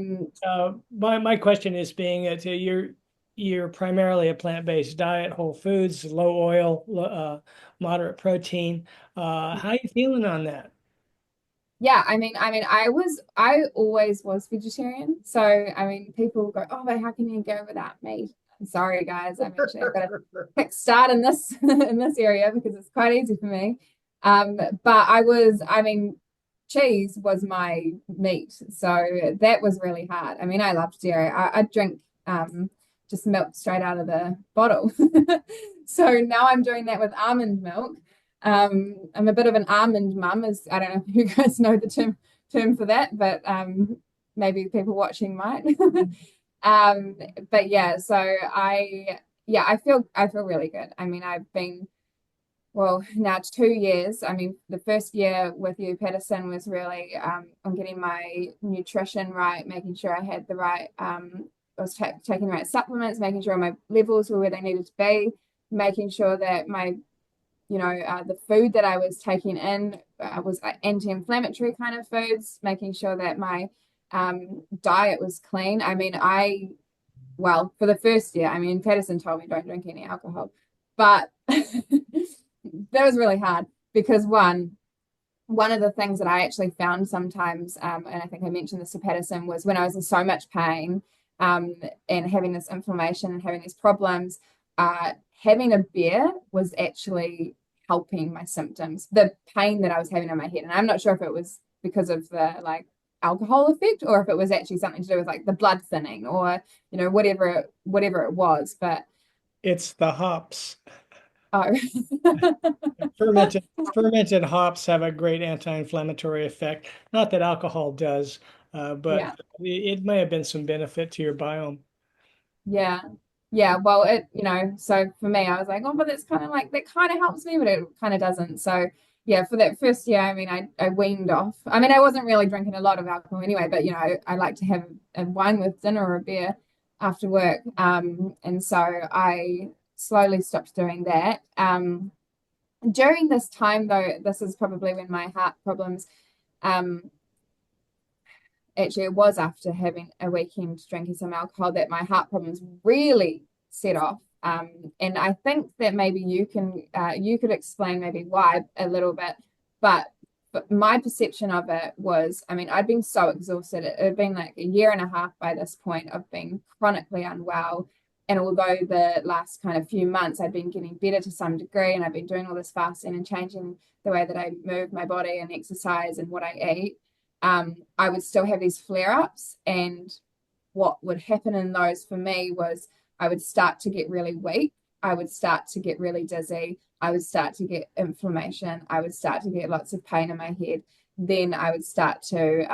My question is being that you're primarily a plant-based diet, whole foods, low oil, moderate protein. How are you feeling on that? Yeah, I mean, I always was vegetarian. So, I mean, people go, oh, but how can you go without meat? I'm sorry, guys. I've got a quick start in this area because it's quite easy for me. But cheese was my meat, so that was really hard. I mean, I loved dairy. I drink just milk straight out of the bottle. So now I'm doing that with almond milk. I'm a bit of an almond mum, as I don't know if you guys know the term for that, but maybe people watching might. But yeah, so I feel really good. I mean, I've been now 2 years. I mean, the first year with you, Pedersen, was really on getting my nutrition right, making sure I had the right I was taking the right supplements, making sure my levels were where they needed to be, making sure that my the food that I was taking in was anti-inflammatory kind of foods, making sure that my diet was clean. I mean, for the first year, I mean, Pedersen told me don't drink any alcohol, but that was really hard because one of the things that I actually found sometimes, and I think I mentioned this to Pedersen, was when I was in so much pain and having this inflammation and having these problems, having a beer was actually helping my symptoms, the pain that I was having in my head. And I'm not sure if it was because of the like alcohol effect or if it was actually something to do with like the blood thinning or whatever it was, but it's the hops. Oh. fermented hops have a great anti-inflammatory effect. Not that alcohol does, but it may have been some benefit to your biome. Yeah, well, so for me, I was like, oh, but that's kind of like, that kind of helps me, but it kind of doesn't. So yeah, for that first year, I mean, I weaned off. I mean, I wasn't really drinking a lot of alcohol anyway, but I like to have a wine with dinner or a beer. after work. And so I slowly stopped doing that. During this time, though, this is probably when my heart problems, actually, it was after having a weekend drinking some alcohol that my heart problems really set off. And I think that maybe you could explain maybe why a little bit, but my perception of it was, I mean, I'd been so exhausted. It had been like a year and a half by this point of being chronically unwell. And although the last kind of few months I'd been getting better to some degree, and I've been doing all this fasting and changing the way that I move my body and exercise and what I eat, I would still have these flare-ups. And what would happen in those for me was I would start to get really weak. I would start to get really dizzy. I would start to get inflammation. I would start to get lots of pain in my head. Then I would start to,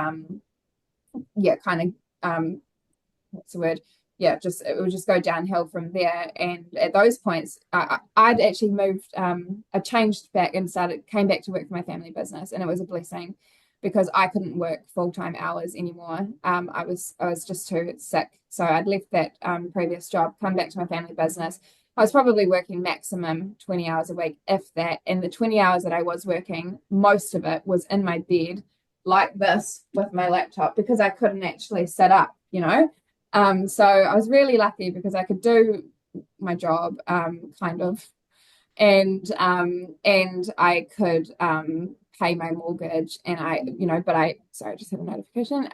what's the word? Yeah, it would just go downhill from there. And at those points, I'd actually moved, I changed back and came back to work for my family business. And it was a blessing because I couldn't work full-time hours anymore. I was just too sick. So I'd left that previous job, come back to my family business. I was probably working maximum 20 hours a week, if that. And the 20 hours that I was working, most of it was in my bed like this with my laptop because I couldn't actually sit up, you know. So I was really lucky because I could do my job kind of, and I could pay my mortgage, and sorry, I just had a notification.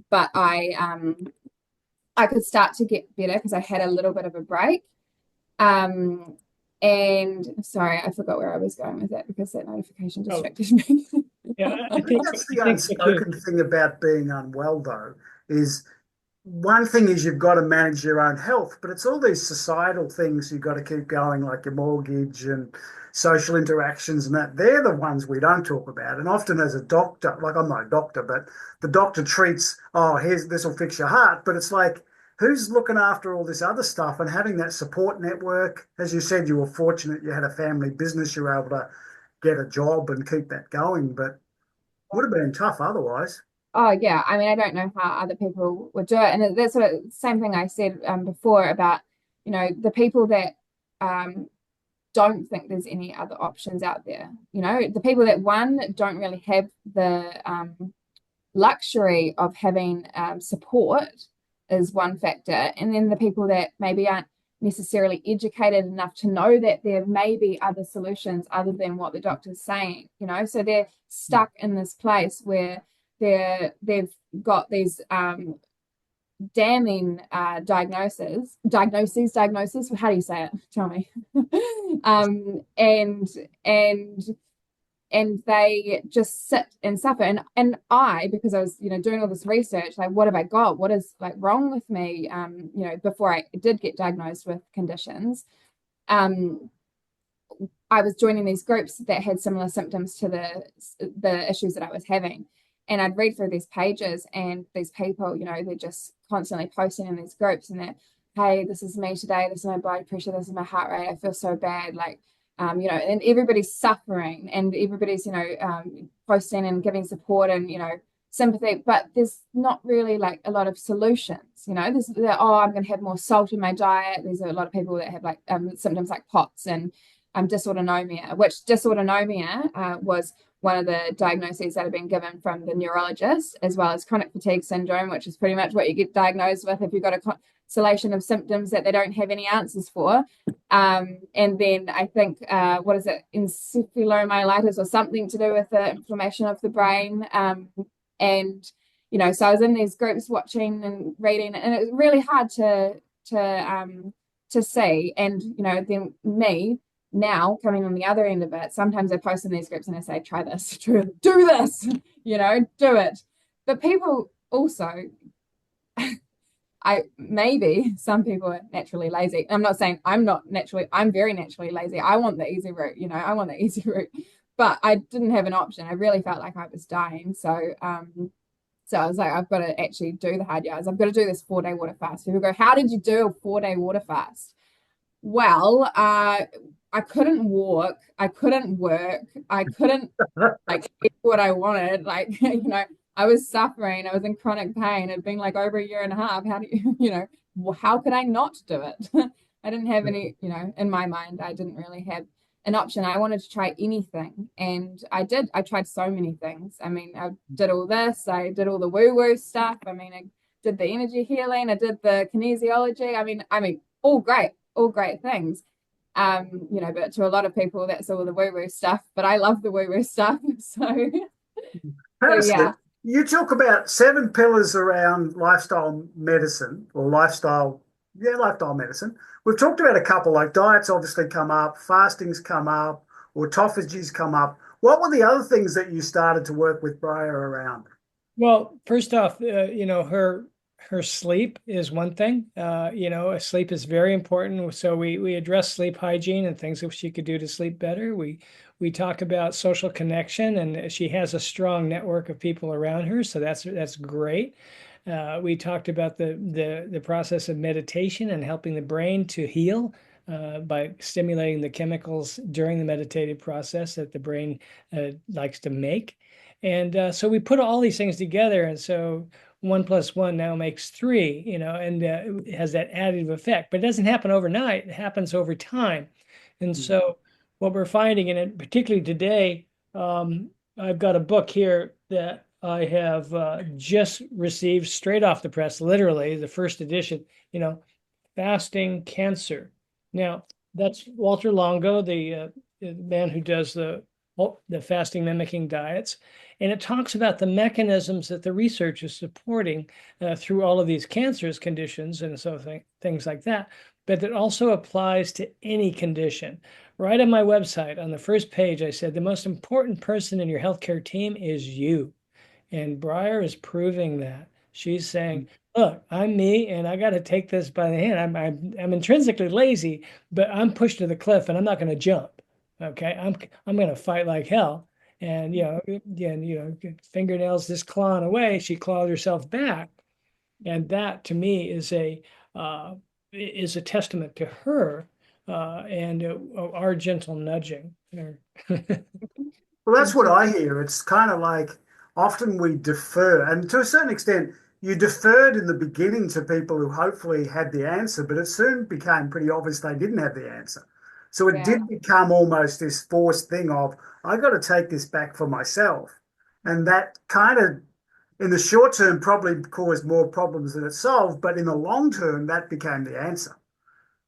But I could start to get better because I had a little bit of a break. And sorry, I forgot where I was going with that because that notification distracted me. Yeah, I think that's the unspoken thing about being unwell, though, is one thing is you've got to manage your own health, but it's all these societal things you've got to keep going, like your mortgage and social interactions and that. They're the ones we don't talk about. And often as a doctor, like I'm not a doctor, but the doctor treats, this will fix your heart. But it's like, who's looking after all this other stuff and having that support network? As you said, you were fortunate you had a family business, you were able to get a job and keep that going, but would have been tough otherwise. Oh yeah, I mean, I don't know how other people would do it, and that's sort of the same thing I said before about, you know, the people that don't think there's any other options out there. You know, the people that don't really have the luxury of having support is one factor, and then the people that maybe aren't necessarily educated enough to know that there may be other solutions other than what the doctor's saying. You know, so they're stuck in this place where they've got these damning diagnoses. How do you say it? Tell me. And they just sit and suffer. And I, because I was, you know, doing all this research, like, what have I got? What is like wrong with me? You know, before I did get diagnosed with conditions, I was joining these groups that had similar symptoms to the issues that I was having. And I'd read through these pages, and these people, you know, they're just constantly posting in these groups, and they're, hey, this is me today. This is my blood pressure. This is my heart rate. I feel so bad. Like, you know, and everybody's suffering, and everybody's, you know, posting and giving support and, you know, sympathy, but there's not really like a lot of solutions. You know, I'm going to have more salt in my diet. There's a lot of people that have like symptoms like POTS and dysautonomia, which dysautonomia was one of the diagnoses that have been given from the neurologist, as well as chronic fatigue syndrome, which is pretty much what you get diagnosed with if you've got a constellation of symptoms that they don't have any answers for. And then I think, what is it, encephalomyelitis, or something to do with the inflammation of the brain. And, you know, so I was in these groups watching and reading, and it was really hard to see. And, you know, then me, now coming on the other end of it, sometimes I post in these groups and I say, try this, do this, you know, do it. But people also, maybe some people are naturally lazy. I'm not saying I'm very naturally lazy. I want the easy route, you know, I want the easy route, but I didn't have an option. I really felt like I was dying. So I was like, I've got to actually do the hard yards. I've got to do this 4-day water fast. People go, how did you do a 4-day water fast? Well, I couldn't walk, I couldn't work, I couldn't like eat what I wanted. Like, you know, I was suffering. I was in chronic pain. It'd been like over a year and a half. How do you, how could I not do it? I didn't have any, in my mind, I didn't really have an option. I wanted to try anything. And I did. I tried so many things. I mean, I did all this. I did all the woo-woo stuff. I mean, I did the energy healing. I did the kinesiology. I mean, all great things. But to a lot of people, that's all the woo-woo stuff. But I love the woo-woo stuff. So Personally, yeah. you talk about 7 pillars around lifestyle medicine or lifestyle medicine. We've talked about a couple, like diets obviously come up, fastings come up, autophagies come up. What were the other things that you started to work with Briar around? Well, first off, her sleep is one thing. Sleep is very important. So we address sleep hygiene and things that she could do to sleep better. We talk about social connection, and she has a strong network of people around her, so that's great. We talked about the process of meditation and helping the brain to heal by stimulating the chemicals during the meditative process that the brain likes to make. And so we put all these things together, and so 1 + 1 now makes 3, and it has that additive effect. But it doesn't happen overnight; it happens over time. And so what we're finding, and particularly today, I've got a book here that I have just received straight off the press, literally the first edition. Fasting cancer. Now that's Walter Longo, the man who does the fasting mimicking diets. And it talks about the mechanisms that the research is supporting through all of these cancers conditions and so things like that. But it also applies to any condition. Right on my website, on the first page, I said the most important person in your healthcare team is you. And Briar is proving that. She's saying, look, I'm me, and I got to take this by the hand. I'm intrinsically lazy, but I'm pushed to the cliff, and I'm not going to jump. Okay, I'm going to fight like hell. And fingernails just clawing away. She clawed herself back, and that to me is a testament to her and our gentle nudging. Well, that's what I hear. It's kind of like often we defer, and to a certain extent, you deferred in the beginning to people who hopefully had the answer, but it soon became pretty obvious they didn't have the answer. So it Yeah. did become almost this forced thing of, I got to take this back for myself. And that kind of, in the short term, probably caused more problems than it solved, but in the long term, that became the answer.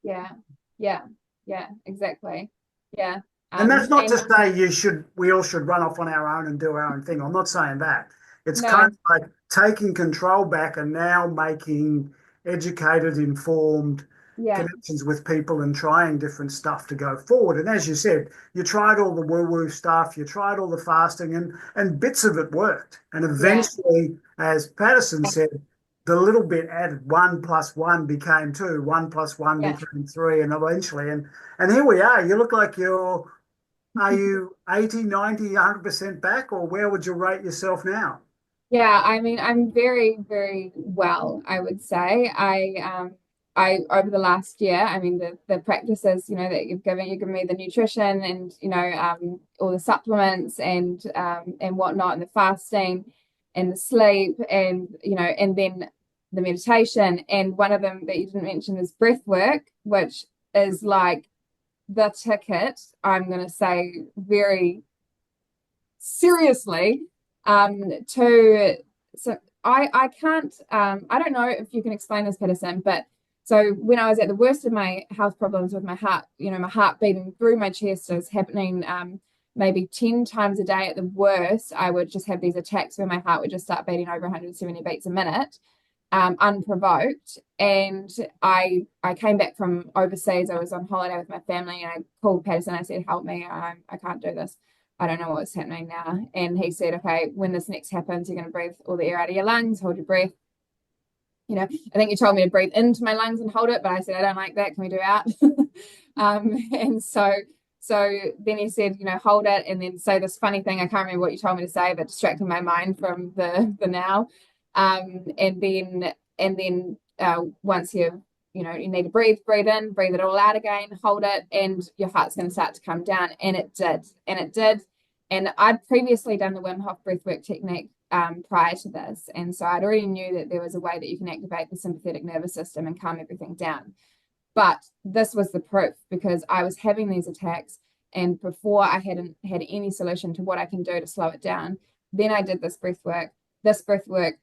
Yeah. Yeah. Yeah. Exactly. Yeah. And that's not to And say we all should run off on our own and do our own thing. I'm not saying that. It's kind no. of like taking control back and now making educated, informed Yeah. connections with people and trying different stuff to go forward. And as you said, you tried all the woo-woo stuff, you tried all the fasting, and bits of it worked. And Yeah. eventually, as Patterson said, the little bit added 1 + 1 became 2, 1 + 1 Yeah. became 3, and eventually, and here we are. You look like are you 80, 90, 100% back, or where would you rate yourself now? Yeah, I mean, I'm very, very well, I would say. I over the last year, I mean, the practices, that you've given me the nutrition and, all the supplements and whatnot, and the fasting and the sleep and, and then the meditation. And one of them that you didn't mention is breath work, which is like the ticket, I'm going to say very seriously to so I can't I don't know if you can explain this, Patterson, but so when I was at the worst of my health problems with my heart, my heart beating through my chest is happening maybe 10 times a day at the worst. I would just have these attacks where my heart would just start beating over 170 beats a minute, unprovoked. And I came back from overseas. I was on holiday with my family, and I called Patterson. I said, help me, I can't do this. I don't know what's happening now. And he said, okay, when this next happens, you're going to breathe all the air out of your lungs, hold your breath. I think you told me to breathe into my lungs and hold it, but I said, I don't like that. Can we do out? And so then he said, hold it, and then say this funny thing. I can't remember what you told me to say, but distracting my mind from the now. And then once you need to breathe in, breathe it all out again, hold it, and your heart's going to start to come down. And it did. And I'd previously done the Wim Hof breathwork technique prior to this. And so I'd already knew that there was a way that you can activate the sympathetic nervous system and calm everything down. But this was the proof, because I was having these attacks, and before I hadn't had any solution to what I can do to slow it down. Then I did this breath work. This breath work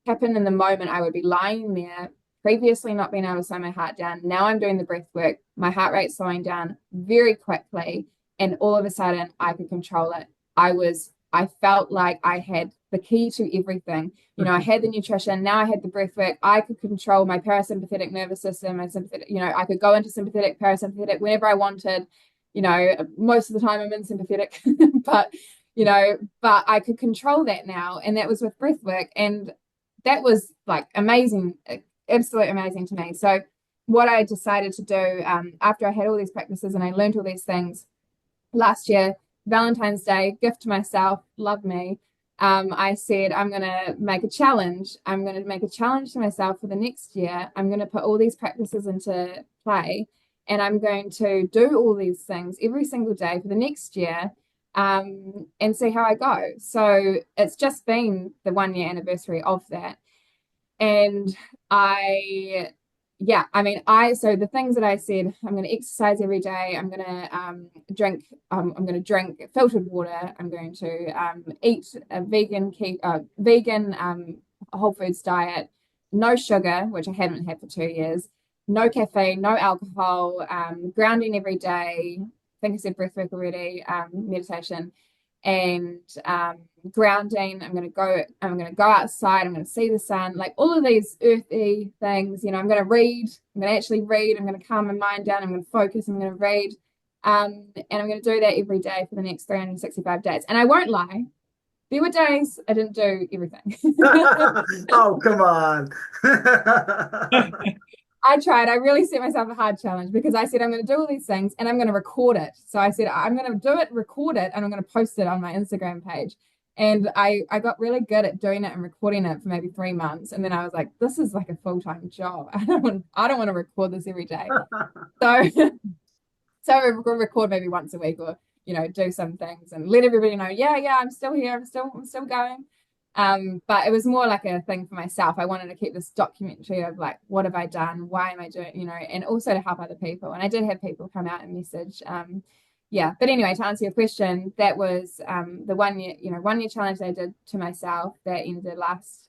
happened in the moment. I would be lying there, previously not being able to slow my heart down. Now I'm doing the breath work. My heart rate slowing down very quickly, and all of a sudden I could control it. I felt like I had the key to everything. You know, I had the nutrition, now I had the breath work. I could control my parasympathetic nervous system, my sympathetic, you know, I could go into sympathetic, parasympathetic whenever I wanted. You know, most of the time I'm in sympathetic, but I could control that now. And that was with breath work. And that was like amazing, absolutely amazing to me. So what I decided to do after I had all these practices and I learned all these things last year, Valentine's Day, gift to myself, love me. I said, I'm going to make a challenge. I'm going to make a challenge to myself for the next year. I'm going to put all these practices into play, and I'm going to do all these things every single day for the next year, and see how I go. So it's just been the 1 year anniversary of that. And so the things that I said, I'm going to exercise every day. I'm going to drink filtered water. I'm going to eat a vegan whole foods diet, no sugar, which I haven't had for 2 years, no caffeine, no alcohol, grounding every day. I think I said breath work already, meditation, and grounding. I'm going to go outside. I'm going to see the sun, like all of these earthy things. You know, I'm going to read. I'm going to actually read. I'm going to calm my mind down. I'm going to focus. I'm going to read, and I'm going to do that every day for the next 365 days. And I won't lie, there were days I didn't do everything. Oh, come on. I tried. I really set myself a hard challenge, because I said I'm going to do all these things and I'm going to record it. So I said I'm going to do it, record it, and I'm going to post it on my Instagram page. And I got really good at doing it and recording it for maybe 3 months. And then I was like, this is like a full-time job. I don't want to record this every day. So I record maybe once a week, or do some things and let everybody know, yeah, I'm still here. I'm still going. But it was more like a thing for myself. I wanted to keep this documentary of like, what have I done? Why am I doing, and also to help other people. And I did have people come out and message. But anyway, to answer your question, that was the 1 year, 1 year challenge that I did to myself that ended last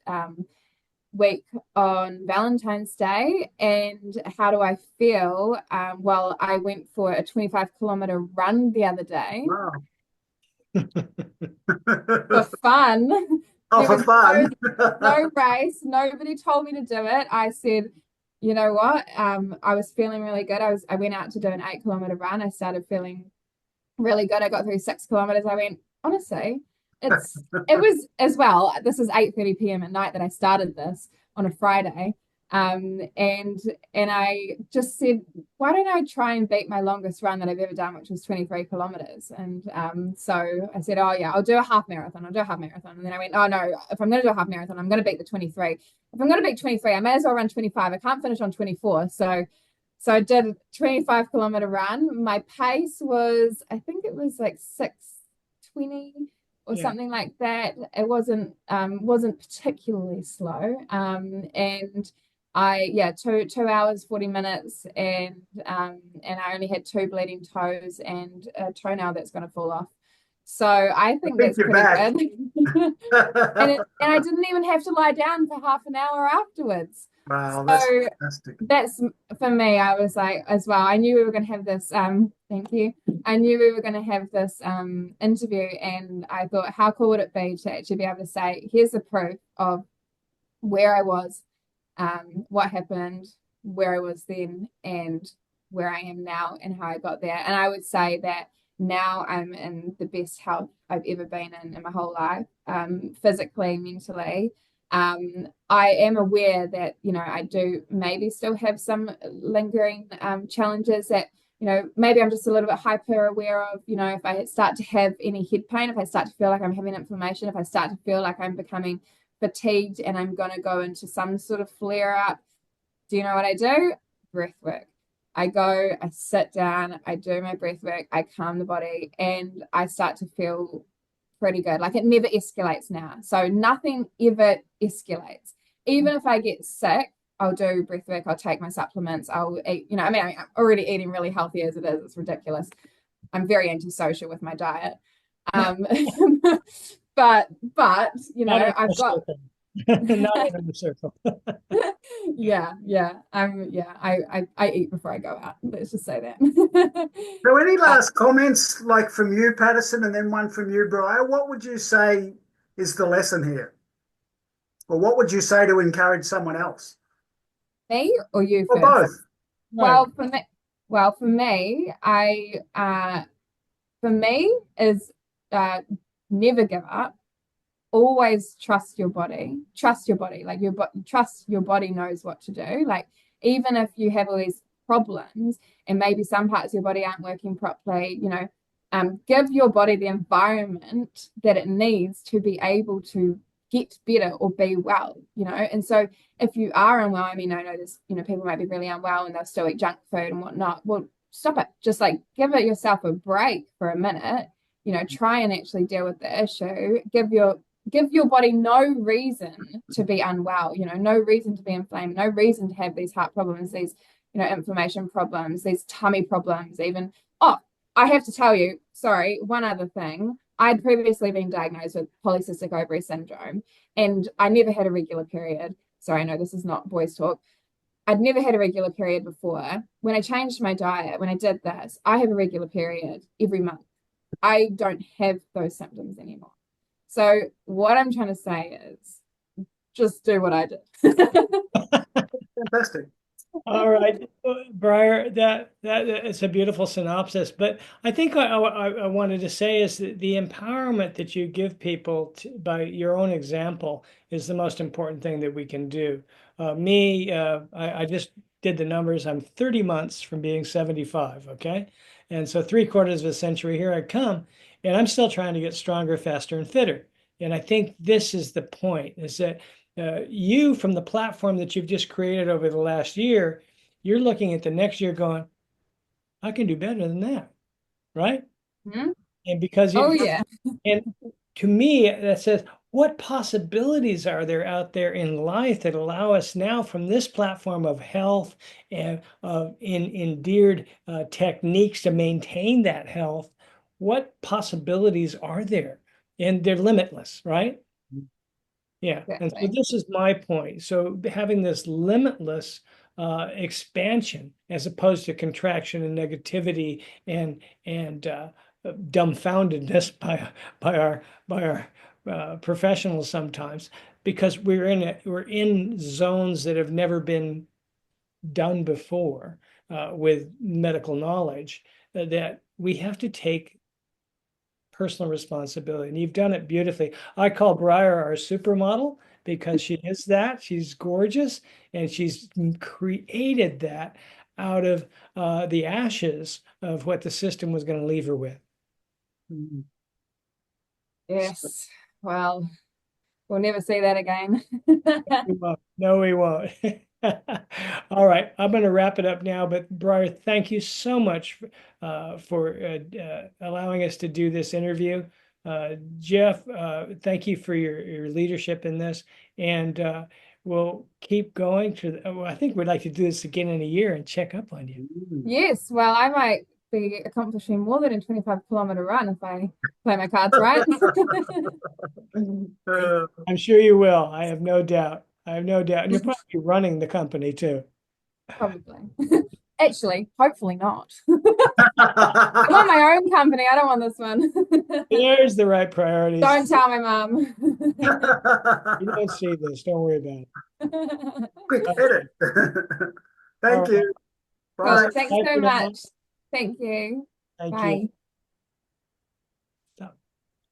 week on Valentine's Day. And how do I feel? Well, I went for a 25-kilometer run the other day. Wow. For fun. Oh, for fun. No race. Nobody told me to do it. I said, you know what? I was feeling really good. I went out to do an 8-kilometer run. I started feeling really good. I got through 6 kilometers. I went, honestly, it was as well. This is 8:30 p.m. at night that I started this on a Friday. And I just said, why don't I try and beat my longest run that I've ever done, which was 23 kilometers. And so I said, oh yeah, I'll do a half marathon. And then I went, oh no, if I'm going to do a half marathon, I'm going to beat the 23. If I'm going to beat 23, I may as well run 25. I can't finish on 24. So I did a 25-kilometer run. My pace was, I think it was like 6:20 or something like that. It wasn't particularly slow. And I 2 hours 40 minutes, and I only had 2 bleeding toes and a toenail that's going to fall off. So I think that's pretty good. and I didn't even have to lie down for half an hour afterwards. Wow, that's fantastic. That's for me. I was like, as well, I knew we were going to have this thank you. I knew we were going to have this interview, and I thought, how cool would it be to actually be able to say, here's the proof of where I was, what happened, where I was then, and where I am now, and how I got there. And I would say that now I'm in the best health I've ever been in my whole life, physically, mentally. I am aware that, I do maybe still have some lingering challenges that, maybe I'm just a little bit hyper aware of. If I start to have any head pain, if I start to feel like I'm having inflammation, if I start to feel like I'm becoming fatigued and I'm going to go into some sort of flare up, do you know what I do? Breath work. I go, I sit down, I do my breath work, I calm the body, and I start to feel pretty good. Like it never escalates now. So nothing ever escalates. Even if I get sick, I'll do breath work, I'll take my supplements, I'll eat, you know, I mean, I'm already eating really healthy as it is. It's ridiculous. I'm very antisocial with my diet. But you know, Not I've got not in the circle. yeah, I eat before I go out. Let's just say that. So any last comments, like from you, Patterson, and then one from you, Briar? What would you say is the lesson here? Or what would you say to encourage someone else? Me or you Or first? both? Well, for me, for me is never give up. Always trust your body. Trust your body. Like trust your body knows what to do. Like even if you have all these problems and maybe some parts of your body aren't working properly, you know, give your body the environment that it needs to be able to get better or be well, you know. And so if you are unwell, I mean, I know there's, you know, people might be really unwell and they'll still eat junk food and whatnot. Well, stop it. Just like give it yourself a break for a minute, you know, try and actually deal with the issue. Give your body no reason to be unwell, you know, no reason to be inflamed, no reason to have these heart problems, these, you know, inflammation problems, these tummy problems, even. Oh, I have to tell you, sorry, one other thing. I'd previously been diagnosed with polycystic ovary syndrome, and I never had a regular period. Sorry, I know this is not boys talk. I'd never had a regular period before. When I changed my diet, when I did this, I have a regular period every month. I don't have those symptoms anymore. So what I'm trying to say is just do what I did. Fantastic. All right, Briar, that is a beautiful synopsis. But I think I wanted to say is that the empowerment that you give people by your own example is the most important thing that we can do. I just did the numbers. I'm 30 months from being 75. Okay, and so 3/4 of a century here I come, and I'm still trying to get stronger, faster, and fitter. And I think this is the point: is that you, from the platform that you've just created over the last year, you're looking at the next year going, I can do better than that, right? Hmm? And because Oh yeah. and to me, that says, what possibilities are there out there in life that allow us now from this platform of health and of endeared techniques to maintain that health? What possibilities are there? And they're limitless, right? Yeah, and so Exactly. this is my point. So having this limitless expansion as opposed to contraction and negativity and dumbfoundedness by our professionals sometimes, because we're in zones that have never been done before with medical knowledge, that we have to take personal responsibility. And you've done it beautifully. I call Briar our supermodel because she is that. She's gorgeous and she's created that out of the ashes of what the system was going to leave her with. Yes. Well, we'll never see that again. We won't. No, we won't. All right, I'm going to wrap it up now. But Briar, thank you so much for allowing us to do this interview. Jeff, thank you for your leadership in this, and we'll keep going to. I think we'd like to do this again in a year and check up on you. Yes, well, I might be accomplishing more than a 25-kilometer run if I play my cards right. I'm sure you will. I have no doubt. I have no doubt. And you'll probably be running the company too. Probably. Actually, hopefully not. I want my own company. I don't want this one. There's the right priorities. Don't tell my mom. You don't see this. Don't worry about it. Quick edit. Thank All you. Cool. Bye. Thanks Bye so for now. much. Thank you. Thank Bye. you.